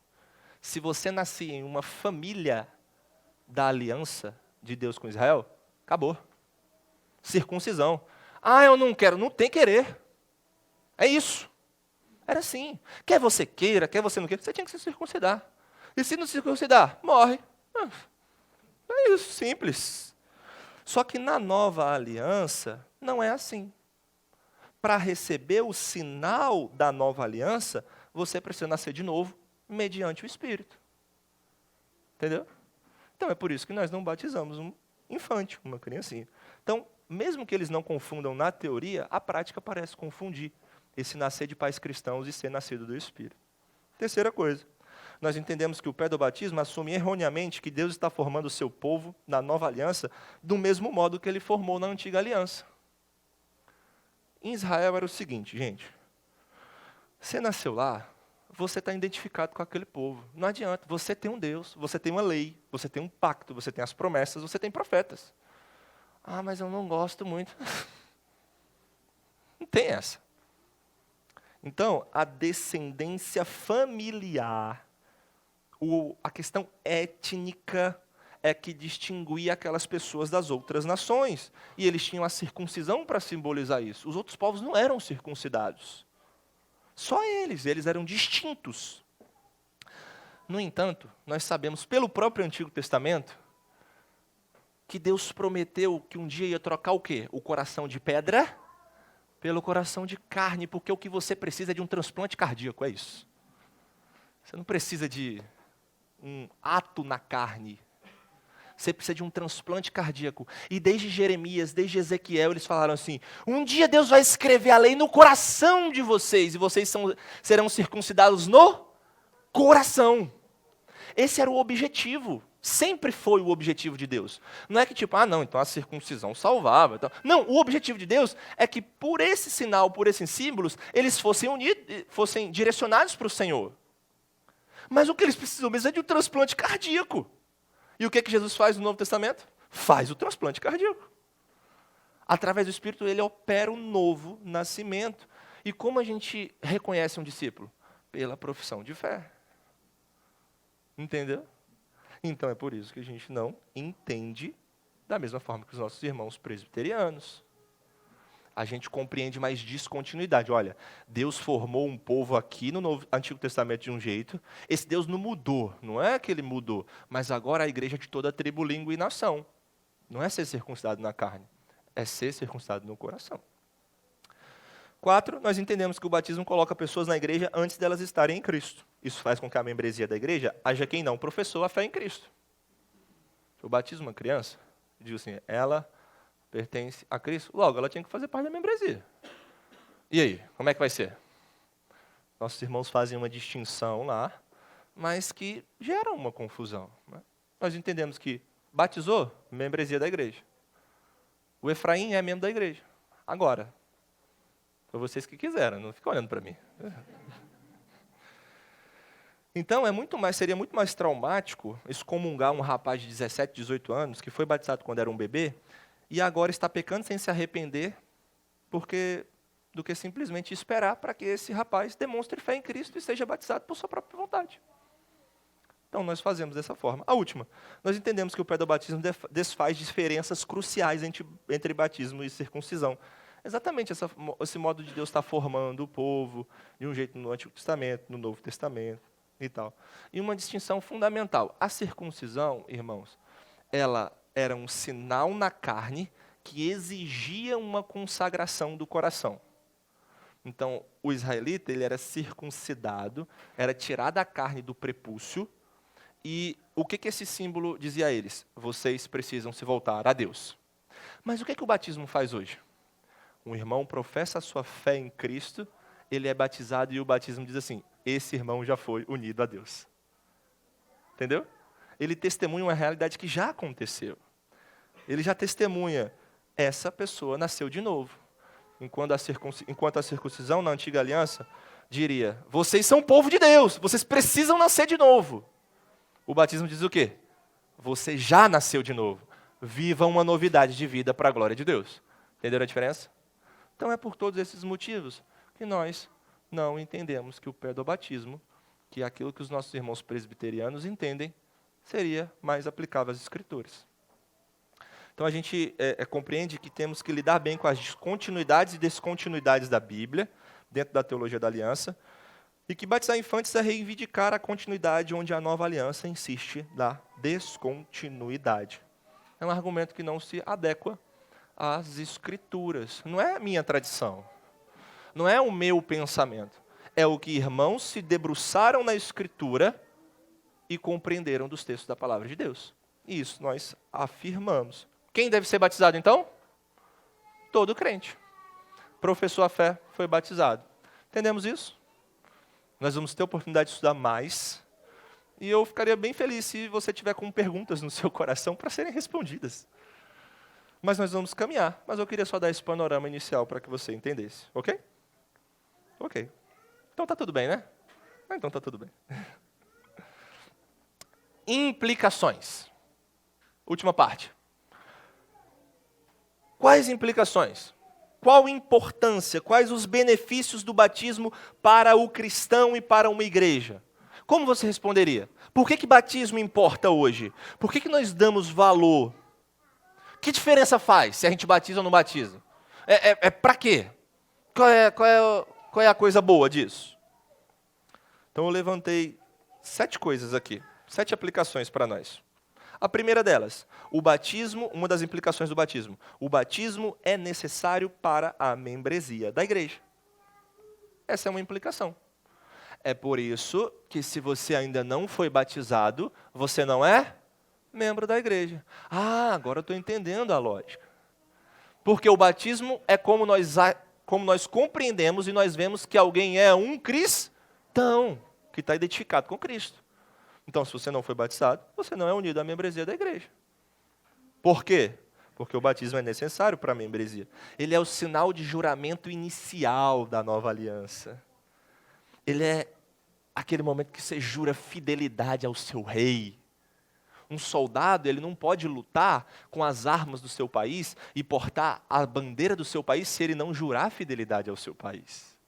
[SPEAKER 1] se você nascia em uma família da aliança de Deus com Israel, acabou. Circuncisão. Ah, eu não quero, não tem querer. É isso. Era assim. Quer você queira, quer você não queira, você tinha que se circuncidar. E se não se circuncidar, morre. É isso, simples. Só que na nova aliança, não é assim. Para receber o sinal da nova aliança, você precisa nascer de novo, mediante o Espírito. Entendeu? Então é por isso que nós não batizamos um infante, uma criancinha. Então, mesmo que eles não confundam na teoria, a prática parece confundir esse nascer de pais cristãos e ser nascido do Espírito. Terceira coisa. Nós entendemos que o pedobatismo assume erroneamente que Deus está formando o seu povo na nova aliança do mesmo modo que ele formou na antiga aliança. Em Israel era o seguinte, gente. Você nasceu lá, você está identificado com aquele povo. Não adianta, você tem um Deus, você tem uma lei, você tem um pacto, você tem as promessas, você tem profetas. Ah, mas eu não gosto muito. Não tem essa. Então, a descendência familiar, a questão étnica é que distinguia aquelas pessoas das outras nações. E eles tinham a circuncisão para simbolizar isso. Os outros povos não eram circuncidados. Só eles eram distintos. No entanto, nós sabemos pelo próprio Antigo Testamento que Deus prometeu que um dia ia trocar o quê? O coração de pedra pelo coração de carne, porque o que você precisa é de um transplante cardíaco, é isso. Você não precisa de um ato na carne. Você precisa de um transplante cardíaco. E desde Jeremias, desde Ezequiel, eles falaram assim, um dia Deus vai escrever a lei no coração de vocês, e vocês serão circuncidados no coração. Esse era o objetivo. Sempre foi o objetivo de Deus. Não é que tipo, não, então a circuncisão salvava. Então. Não, o objetivo de Deus é que por esse sinal, por esses símbolos, eles fossem unidos, fossem direcionados para o Senhor. Mas o que eles precisam mesmo é de um transplante cardíaco. E o que Jesus faz no Novo Testamento? Faz o transplante cardíaco. Através do Espírito, ele opera um novo nascimento. E como a gente reconhece um discípulo? Pela profissão de fé. Entendeu? Então é por isso que a gente não entende da mesma forma que os nossos irmãos presbiterianos. A gente compreende mais descontinuidade. Olha, Deus formou um povo aqui no Antigo Testamento de um jeito. Esse Deus não mudou, não é que ele mudou, mas agora a igreja é de toda tribo, língua e nação. Não é ser circuncidado na carne, é ser circuncidado no coração. 4, nós entendemos que o batismo coloca pessoas na igreja antes delas estarem em Cristo. Isso faz com que a membresia da igreja haja quem não professou a fé em Cristo. Eu batizo uma criança, eu digo assim, ela pertence a Cristo, logo ela tinha que fazer parte da membresia. E aí, como é que vai ser? Nossos irmãos fazem uma distinção lá, mas que gera uma confusão. Né? Nós entendemos que batizou, membresia da igreja. O Efraim é membro da igreja. Agora, foi vocês que quiseram, não fica olhando para mim. Então, seria muito mais traumático excomungar um rapaz de 17, 18 anos, que foi batizado quando era um bebê, e agora está pecando sem se arrepender, porque do que simplesmente esperar para que esse rapaz demonstre fé em Cristo e seja batizado por sua própria vontade. Então, nós fazemos dessa forma. A última, nós entendemos que o pedobatismo desfaz diferenças cruciais entre batismo e circuncisão. Exatamente esse modo de Deus estar formando o povo, de um jeito no Antigo Testamento, no Novo Testamento e tal. E uma distinção fundamental. A circuncisão, irmãos, ela era um sinal na carne que exigia uma consagração do coração. Então, o israelita, ele era circuncidado, era tirada a carne do prepúcio. E o que esse símbolo dizia a eles? Vocês precisam se voltar a Deus. Mas o que o batismo faz hoje? Um irmão professa a sua fé em Cristo, ele é batizado e o batismo diz assim, esse irmão já foi unido a Deus. Entendeu? Ele testemunha uma realidade que já aconteceu. Ele já testemunha, essa pessoa nasceu de novo. Enquanto a circuncisão na antiga aliança diria, vocês são povo de Deus, vocês precisam nascer de novo. O batismo diz o quê? Você já nasceu de novo. Viva uma novidade de vida para a glória de Deus. Entenderam a diferença? Então é por todos esses motivos que nós não entendemos que o pedobatismo, que é aquilo que os nossos irmãos presbiterianos entendem, seria mais aplicável às Escrituras. Então a gente compreende que temos que lidar bem com as continuidades e descontinuidades da Bíblia, dentro da teologia da aliança, e que batizar infantes é reivindicar a continuidade onde a nova aliança insiste na descontinuidade. É um argumento que não se adequa às Escrituras. Não é a minha tradição. Não é o meu pensamento. É o que irmãos se debruçaram na Escritura e compreenderam dos textos da palavra de Deus. E isso nós afirmamos. Quem deve ser batizado, então? Todo crente. Professou a fé, foi batizado. Entendemos isso? Nós vamos ter a oportunidade de estudar mais. E eu ficaria bem feliz se você tiver com perguntas no seu coração para serem respondidas. Mas nós vamos caminhar. Mas eu queria só dar esse panorama inicial para que você entendesse. Ok? Ok. Então tá tudo bem, né? Então tá tudo bem. Implicações. Última parte. Quais implicações? Qual a importância, quais os benefícios do batismo para o cristão e para uma igreja? Como você responderia? Por que batismo importa hoje? Por que nós damos valor? Que diferença faz se a gente batiza ou não batiza? Para quê? Qual é a coisa boa disso? Então eu levantei 7 coisas aqui, 7 aplicações para nós. A primeira delas, o batismo, uma das implicações do batismo. O batismo é necessário para a membresia da igreja. Essa é uma implicação. É por isso que se você ainda não foi batizado, você não é membro da igreja. Ah, agora eu estou entendendo a lógica. Porque o batismo é como nós compreendemos e nós vemos que alguém é um cristão, que está identificado com Cristo. Então, se você não foi batizado, você não é unido à membresia da igreja. Por quê? Porque o batismo é necessário para a membresia. Ele é o sinal de juramento inicial da nova aliança. Ele é aquele momento que você jura fidelidade ao seu rei. Um soldado, ele não pode lutar com as armas do seu país e portar a bandeira do seu país se ele não jurar fidelidade ao seu país.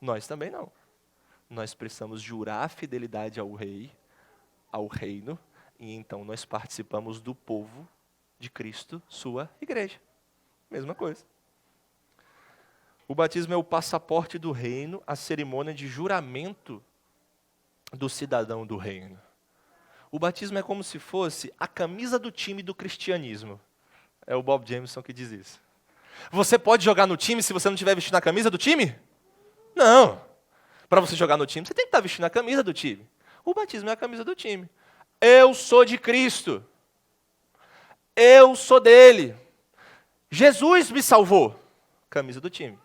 [SPEAKER 1] Nós também não. Nós precisamos jurar fidelidade ao rei, ao reino, e então nós participamos do povo de Cristo, sua igreja. Mesma coisa. O batismo é o passaporte do reino, a cerimônia de juramento do cidadão do reino. O batismo é como se fosse a camisa do time do cristianismo. É o Bob Jameson que diz isso. Você pode jogar no time se você não estiver vestindo a camisa do time? Não. Para você jogar no time, você tem que estar vestindo a camisa do time. O batismo é a camisa do time. Eu sou de Cristo. Eu sou dele. Jesus me salvou. Camisa do time.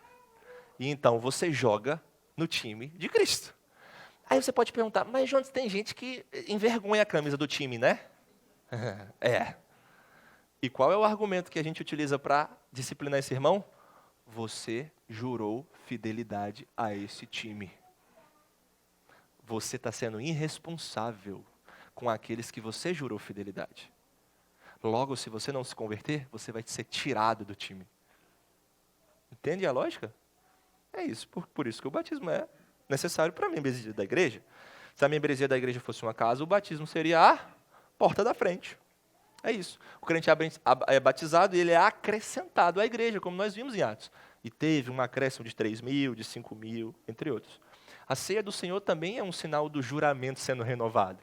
[SPEAKER 1] E então você joga no time de Cristo. Aí você pode perguntar, mas Jonas, tem gente que envergonha a camisa do time, né? É. E qual é o argumento que a gente utiliza para disciplinar esse irmão? Você jurou fidelidade a esse time. Você está sendo irresponsável com aqueles que você jurou fidelidade. Logo, se você não se converter, você vai ser tirado do time. Entende a lógica? É isso, por isso que o batismo é necessário para a membresia da igreja. Se a membresia da igreja fosse uma casa, o batismo seria a porta da frente. É isso. O crente é batizado e ele é acrescentado à igreja, como nós vimos em Atos. E teve um acréscimo de 3.000, de 5.000, entre outros. A ceia do Senhor também é um sinal do juramento sendo renovado.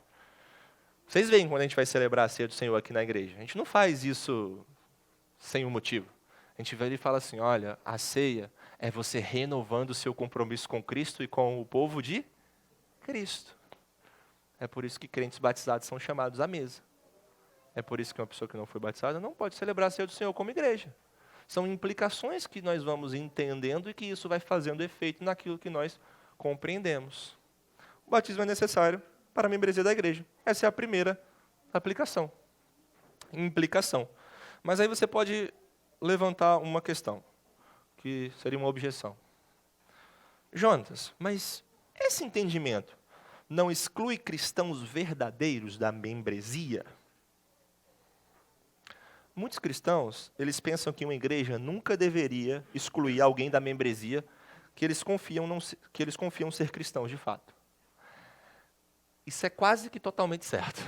[SPEAKER 1] Vocês veem quando a gente vai celebrar a ceia do Senhor aqui na igreja. A gente não faz isso sem um motivo. A gente vai e fala assim, olha, a ceia é você renovando o seu compromisso com Cristo e com o povo de Cristo. É por isso que crentes batizados são chamados à mesa. É por isso que uma pessoa que não foi batizada não pode celebrar a ceia do Senhor como igreja. São implicações que nós vamos entendendo e que isso vai fazendo efeito naquilo que nós compreendemos. O batismo é necessário para a membresia da igreja. Essa é a primeira aplicação. Implicação. Mas aí você pode levantar uma questão, que seria uma objeção. Jonatas, mas esse entendimento não exclui cristãos verdadeiros da membresia? Muitos cristãos, eles pensam que uma igreja nunca deveria excluir alguém da membresia que eles confiam ser cristãos de fato. Isso é quase que totalmente certo.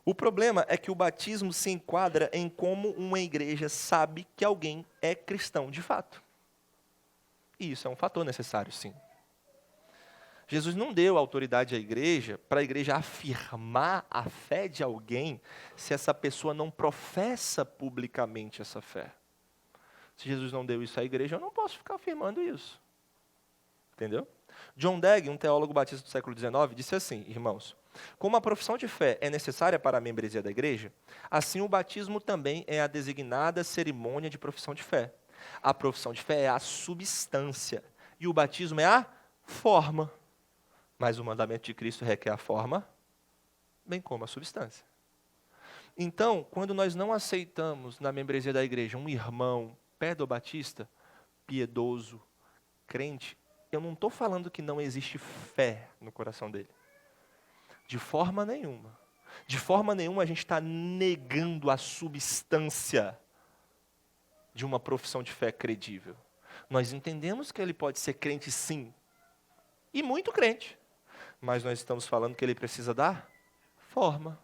[SPEAKER 1] O problema é que o batismo se enquadra em como uma igreja sabe que alguém é cristão de fato. E isso é um fator necessário, sim. Jesus não deu autoridade à igreja para a igreja afirmar a fé de alguém se essa pessoa não professa publicamente essa fé. Se Jesus não deu isso à igreja, eu não posso ficar afirmando isso. Entendeu? John Dagg, um teólogo batista do século XIX, disse assim, irmãos, como a profissão de fé é necessária para a membresia da igreja, assim o batismo também é a designada cerimônia de profissão de fé. A profissão de fé é a substância e o batismo é a forma. Mas o mandamento de Cristo requer a forma, bem como a substância. Então, quando nós não aceitamos na membresia da igreja um irmão pedobatista, piedoso, crente, eu não estou falando que não existe fé no coração dele. De forma nenhuma. De forma nenhuma a gente está negando a substância de uma profissão de fé credível. Nós entendemos que ele pode ser crente sim, e muito crente. Mas nós estamos falando que ele precisa da forma.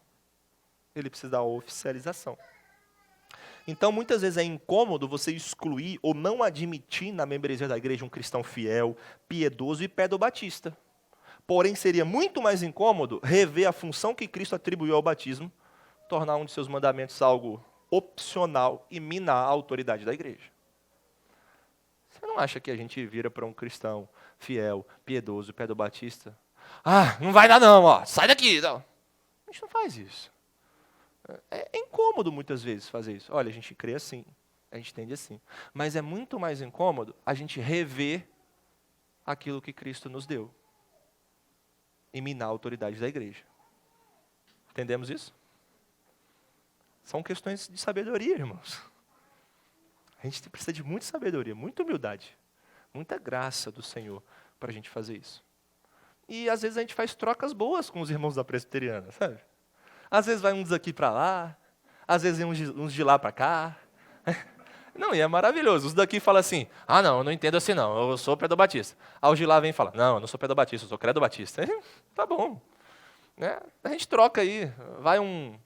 [SPEAKER 1] Ele precisa da oficialização. Então, muitas vezes é incômodo você excluir ou não admitir na membresia da igreja um cristão fiel, piedoso e pedobatista. Porém, seria muito mais incômodo rever a função que Cristo atribuiu ao batismo, tornar um de seus mandamentos algo opcional e minar a autoridade da igreja. Você não acha que a gente vira para um cristão fiel, piedoso, pedobatista? Ah, não vai dar não, ó, sai daqui. Não. A gente não faz isso. É incômodo muitas vezes fazer isso. Olha, a gente crê assim, a gente entende assim. Mas é muito mais incômodo a gente rever aquilo que Cristo nos deu e minar a autoridade da igreja. Entendemos isso? São questões de sabedoria, irmãos. A gente precisa de muita sabedoria, muita humildade, muita graça do Senhor para a gente fazer isso. E às vezes a gente faz trocas boas com os irmãos da presbiteriana, sabe? Às vezes vai uns daqui para lá, às vezes uns de lá para cá. Não, e é maravilhoso. Os daqui falam assim, ah não, eu não entendo assim não, eu sou pedobatista. Aí os de lá vem e falam, não, eu não sou pedobatista, eu sou credobatista. Tá bom. Né? A gente troca aí, vai um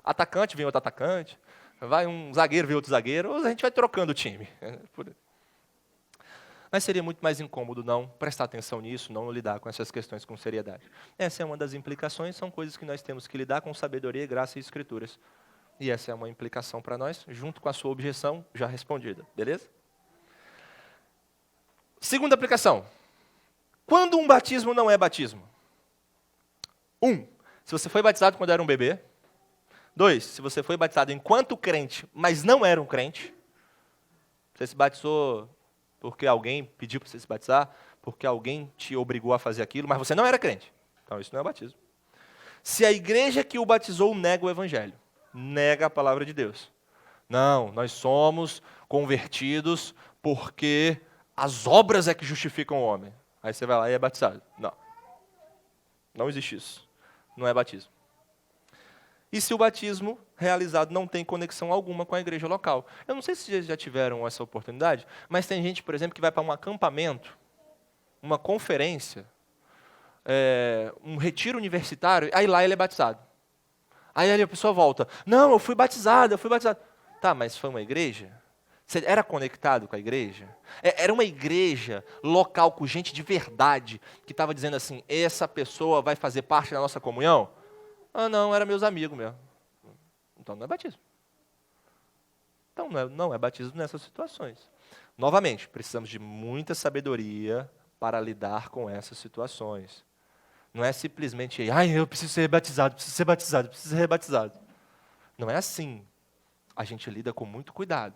[SPEAKER 1] atacante, vem outro atacante, vai um zagueiro, vem outro zagueiro, a gente vai trocando o time. Mas seria muito mais incômodo não prestar atenção nisso, não lidar com essas questões com seriedade. Essa é uma das implicações, são coisas que nós temos que lidar com sabedoria, graça e escrituras. E essa é uma implicação para nós, junto com a sua objeção já respondida, beleza? Segunda aplicação. Quando um batismo não é batismo? 1. Se você foi batizado quando era um bebê. 2. Se você foi batizado enquanto crente, mas não era um crente. Você se batizou porque alguém pediu para você se batizar, porque alguém te obrigou a fazer aquilo, mas você não era crente. Então isso não é batismo. Se a igreja que o batizou nega o evangelho, nega a palavra de Deus. Não, nós somos convertidos porque as obras é que justificam o homem. Aí você vai lá e é batizado. Não. Não existe isso. Não é batismo. E se o batismo realizado não tem conexão alguma com a igreja local? Eu não sei se vocês já tiveram essa oportunidade, mas tem gente, por exemplo, que vai para um acampamento, uma conferência, um retiro universitário, aí lá ele é batizado. Aí a pessoa volta, não, eu fui batizado. Tá, mas foi uma igreja? Você era conectado com a igreja? Era uma igreja local com gente de verdade, que estava dizendo assim, essa pessoa vai fazer parte da nossa comunhão? Ah, não, era meus amigos mesmo. Então não é batismo. Então não é batismo nessas situações. Novamente, precisamos de muita sabedoria para lidar com essas situações. Não é simplesmente, eu preciso ser batizado, preciso ser batizado, preciso ser rebatizado. Não é assim. A gente lida com muito cuidado.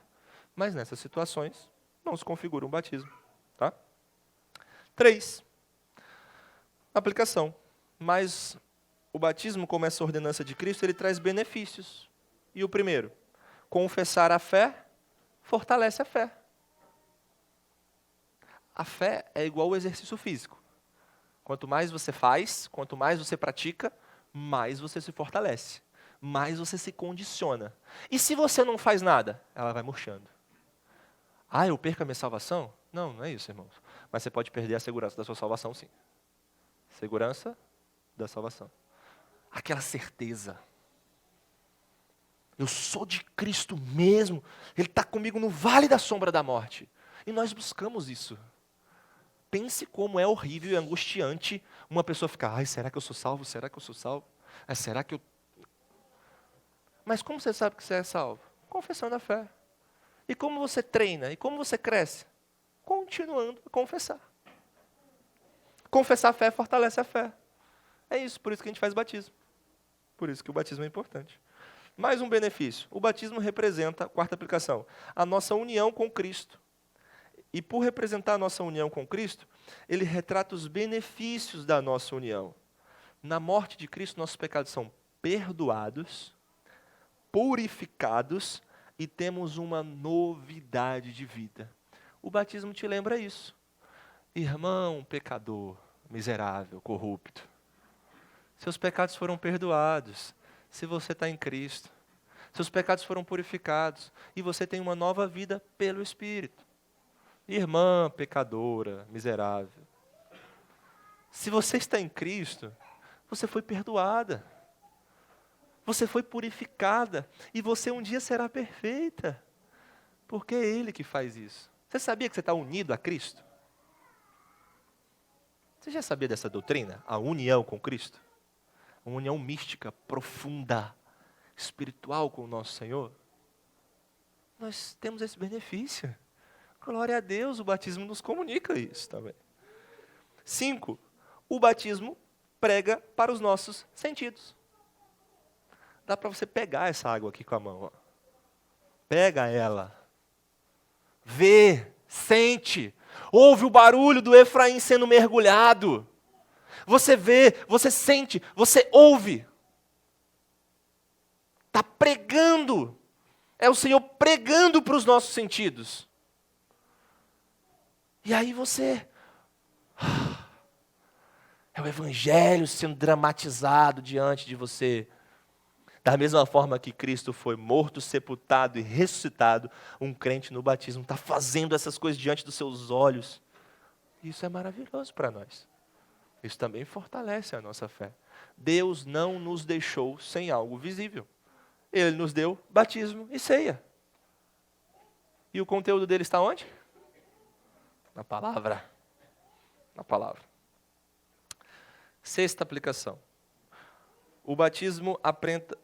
[SPEAKER 1] Mas nessas situações, não se configura um batismo. Tá? 3. Aplicação. Mas o batismo, como essa ordenança de Cristo, ele traz benefícios. E o primeiro, confessar a fé, fortalece a fé. A fé é igual ao exercício físico. Quanto mais você faz, quanto mais você pratica, mais você se fortalece. Mais você se condiciona. E se você não faz nada? Ela vai murchando. Eu perco a minha salvação? Não, não é isso, irmãos. Mas você pode perder a segurança da sua salvação, sim. Segurança da salvação. Aquela certeza. Eu sou de Cristo mesmo. Ele está comigo no vale da sombra da morte. E nós buscamos isso. Pense como é horrível e angustiante uma pessoa ficar, será que eu sou salvo? Será que eu sou salvo? Será que eu... Mas como você sabe que você é salvo? Confessando a fé. E como você treina? E como você cresce? Continuando a confessar. Confessar a fé fortalece a fé. É isso, por isso que a gente faz batismo. Por isso que o batismo é importante. Mais um benefício. O batismo representa, quarta aplicação, a nossa união com Cristo. E por representar a nossa união com Cristo, ele retrata os benefícios da nossa união. Na morte de Cristo, nossos pecados são perdoados, purificados e temos uma novidade de vida. O batismo te lembra isso. Irmão pecador, miserável, corrupto. Seus pecados foram perdoados, se você está em Cristo. Seus pecados foram purificados e você tem uma nova vida pelo Espírito. Irmã pecadora, miserável. Se você está em Cristo, você foi perdoada. Você foi purificada. E você um dia será perfeita. Porque é Ele que faz isso. Você sabia que você está unido a Cristo? Você já sabia dessa doutrina? A união com Cristo? Uma união mística, profunda, espiritual com o nosso Senhor? Nós temos esse benefício. Glória a Deus, o batismo nos comunica isso também. 5. O batismo prega para os nossos sentidos. Dá para você pegar essa água aqui com a mão. Ó. Pega ela. Vê, sente. Ouve o barulho do Efraim sendo mergulhado. Você vê, você sente, você ouve. Está pregando. É o Senhor pregando para os nossos sentidos. E aí você... É o Evangelho sendo dramatizado diante de você. Da mesma forma que Cristo foi morto, sepultado e ressuscitado, um crente no batismo está fazendo essas coisas diante dos seus olhos. Isso é maravilhoso para nós. Isso também fortalece a nossa fé. Deus não nos deixou sem algo visível. Ele nos deu batismo e ceia. E o conteúdo dele está onde? Na palavra. Na palavra. 6ª aplicação. O batismo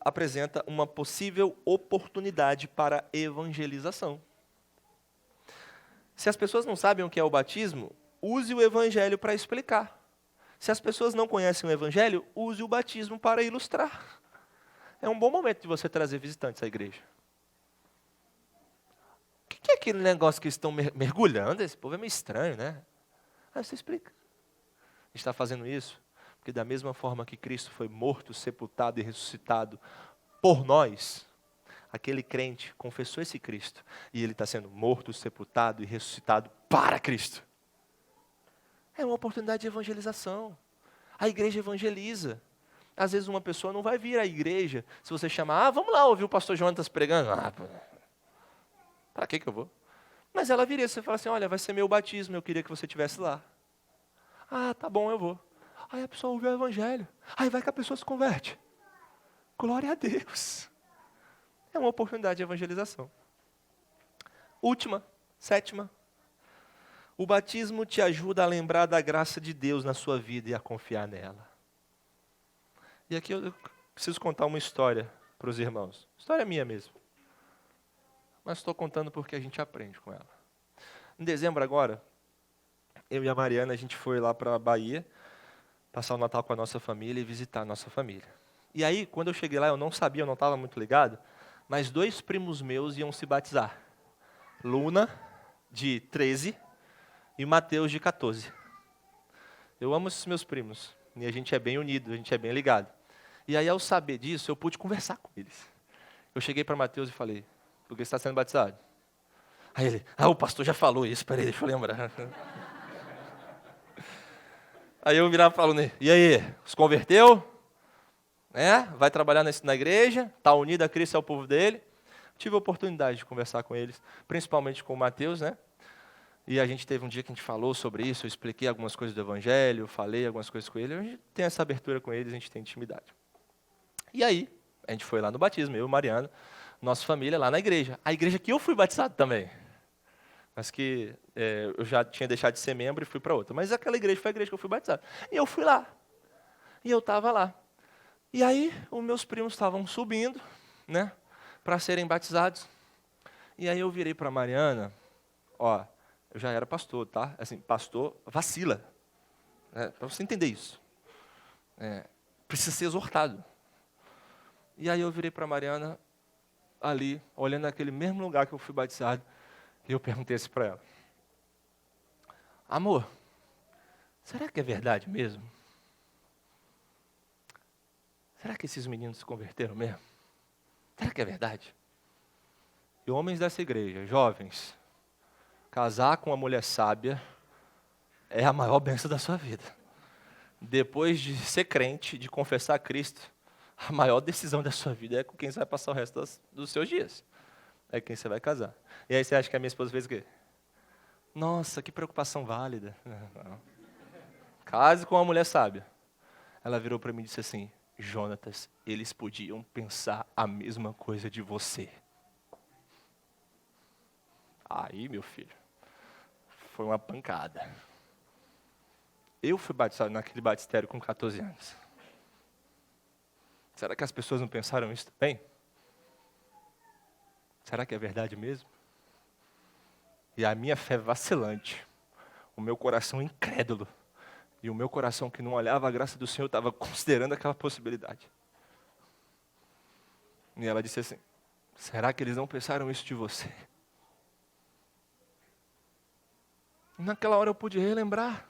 [SPEAKER 1] apresenta uma possível oportunidade para evangelização. Se as pessoas não sabem o que é o batismo, use o evangelho para explicar. Se as pessoas não conhecem o evangelho, use o batismo para ilustrar. É um bom momento de você trazer visitantes à igreja. O que é aquele negócio que estão mergulhando? Esse povo é meio estranho, né? Aí você explica. A gente está fazendo isso porque da mesma forma que Cristo foi morto, sepultado e ressuscitado por nós, aquele crente confessou esse Cristo e ele está sendo morto, sepultado e ressuscitado para Cristo. É uma oportunidade de evangelização. A igreja evangeliza. Às vezes uma pessoa não vai vir à igreja se você chamar, vamos lá ouvir o pastor Jonatas pregando. Para que eu vou? Mas ela viria, você fala assim, olha, vai ser meu batismo, eu queria que você estivesse lá. Tá bom, eu vou. Aí a pessoa ouve o evangelho. Aí vai que a pessoa se converte. Glória a Deus. É uma oportunidade de evangelização. Última, sétima. O batismo te ajuda a lembrar da graça de Deus na sua vida e a confiar nela. E aqui eu preciso contar uma história para os irmãos. História minha mesmo. Mas estou contando porque a gente aprende com ela. Em dezembro agora, eu e a Mariana, a gente foi lá para a Bahia, passar o Natal com a nossa família e visitar a nossa família. E aí, quando eu cheguei lá, eu não sabia, eu não estava muito ligado, mas 2 primos meus iam se batizar. Luna, de 13, e Mateus, de 14. Eu amo esses meus primos, e a gente é bem unido, a gente é bem ligado. E aí, ao saber disso, eu pude conversar com eles. Eu cheguei para Mateus e falei, por que você está sendo batizado? Aí ele, o pastor já falou isso, peraí, deixa eu lembrar. Aí eu virava e falo, e aí, se converteu? Vai trabalhar na igreja, está unido a Cristo, é o povo dele. Tive a oportunidade de conversar com eles, principalmente com o Mateus, E a gente teve um dia que a gente falou sobre isso, eu expliquei algumas coisas do Evangelho, falei algumas coisas com ele, a gente tem essa abertura com eles, a gente tem intimidade. E aí, a gente foi lá no batismo, eu e Mariana, nossa família lá na igreja. A igreja que eu fui batizado também. Mas que eu já tinha deixado de ser membro e fui para outra. Mas aquela igreja foi a igreja que eu fui batizado. E eu fui lá. E eu estava lá. E aí, os meus primos estavam subindo, para serem batizados. E aí eu virei para a Mariana, eu já era pastor, tá? Assim, pastor vacila. Para você entender isso. Precisa ser exortado. E aí eu virei para a Mariana, ali, olhando naquele mesmo lugar que eu fui batizado, e eu perguntei assim para ela, amor, será que é verdade mesmo? Será que esses meninos se converteram mesmo? Será que é verdade? E homens dessa igreja, jovens, casar com uma mulher sábia é a maior bênção da sua vida. Depois de ser crente, de confessar a Cristo, a maior decisão da sua vida é com quem você vai passar o resto dos seus dias. É quem você vai casar. E aí você acha que a minha esposa fez o quê? Nossa, que preocupação válida. Não. Case com uma mulher sábia. Ela virou para mim e disse assim, Jonatas, eles podiam pensar a mesma coisa de você. Aí, meu filho, foi uma pancada. Eu fui batizado naquele batistério com 14 anos. Será que as pessoas não pensaram isso também? Será que é verdade mesmo? E a minha fé vacilante, o meu coração incrédulo, e o meu coração que não olhava a graça do Senhor, estava considerando aquela possibilidade. E ela disse assim, será que eles não pensaram isso de você? E naquela hora eu pude relembrar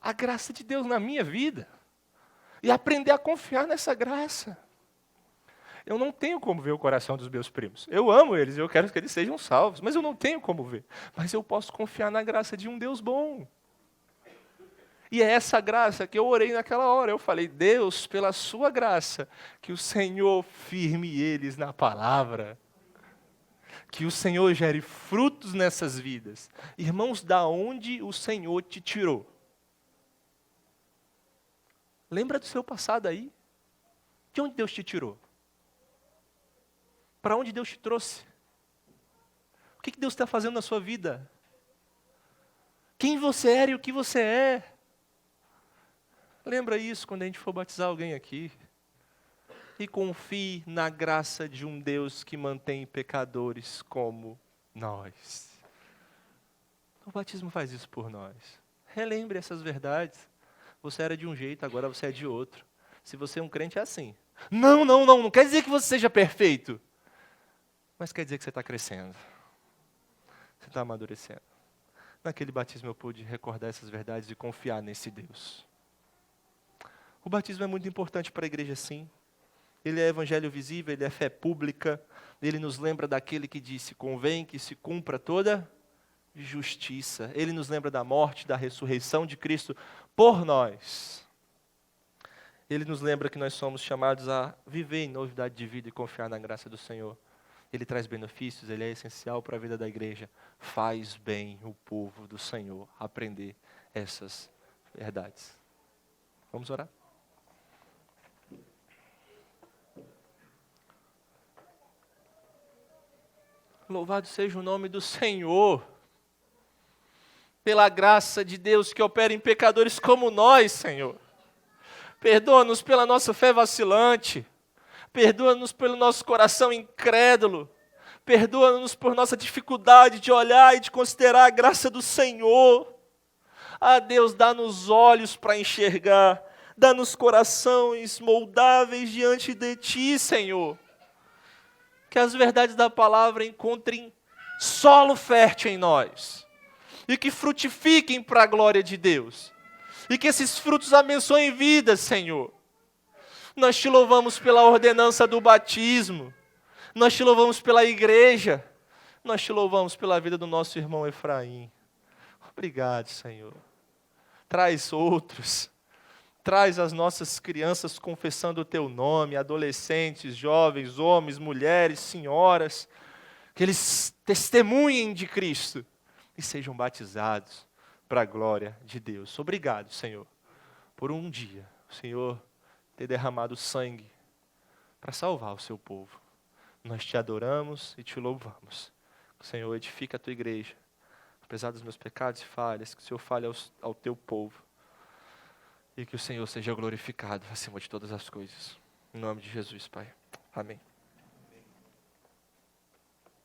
[SPEAKER 1] a graça de Deus na minha vida, e aprender a confiar nessa graça. Eu não tenho como ver o coração dos meus primos. Eu amo eles, eu quero que eles sejam salvos, mas eu não tenho como ver. Mas eu posso confiar na graça de um Deus bom. E é essa graça que eu orei naquela hora. Eu falei, Deus, pela sua graça, que o Senhor firme eles na palavra. Que o Senhor gere frutos nessas vidas. Irmãos, da onde o Senhor te tirou? Lembra do seu passado aí? De onde Deus te tirou? Para onde Deus te trouxe? O que Deus está fazendo na sua vida? Quem você era e o que você é? Lembra isso quando a gente for batizar alguém aqui. E confie na graça de um Deus que mantém pecadores como nós. O batismo faz isso por nós. Relembre essas verdades. Você era de um jeito, agora você é de outro. Se você é um crente, é assim. Não quer dizer que você seja perfeito. Mas quer dizer que você está crescendo. Você está amadurecendo. Naquele batismo eu pude recordar essas verdades e confiar nesse Deus. O batismo é muito importante para a igreja, sim. Ele é evangelho visível, ele é fé pública. Ele nos lembra daquele que disse, convém que se cumpra toda justiça. Ele nos lembra da morte, da ressurreição de Cristo por nós. Ele nos lembra que nós somos chamados a viver em novidade de vida e confiar na graça do Senhor. Ele traz benefícios, ele é essencial para a vida da igreja. Faz bem o povo do Senhor aprender essas verdades. Vamos orar? Louvado seja o nome do Senhor, pela graça de Deus que opera em pecadores como nós, Senhor. Perdoa-nos pela nossa fé vacilante, perdoa-nos pelo nosso coração incrédulo, perdoa-nos por nossa dificuldade de olhar e de considerar a graça do Senhor. Ah, Deus, dá-nos olhos para enxergar, dá-nos corações moldáveis diante de Ti, Senhor. Que as verdades da palavra encontrem solo fértil em nós e que frutifiquem para a glória de Deus. E que esses frutos abençoem vidas, Senhor. Nós te louvamos pela ordenança do batismo. Nós te louvamos pela igreja. Nós te louvamos pela vida do nosso irmão Efraim. Obrigado, Senhor. Traz outros. Traz as nossas crianças confessando o teu nome, adolescentes, jovens, homens, mulheres, senhoras. Que eles testemunhem de Cristo e sejam batizados para a glória de Deus. Obrigado, Senhor, por um dia o Senhor ter derramado sangue para salvar o seu povo. Nós te adoramos e te louvamos. O Senhor edifica a tua igreja, apesar dos meus pecados e falhas, que o Senhor fale ao teu povo e que o Senhor seja glorificado acima de todas as coisas. Em nome de Jesus, Pai. Amém.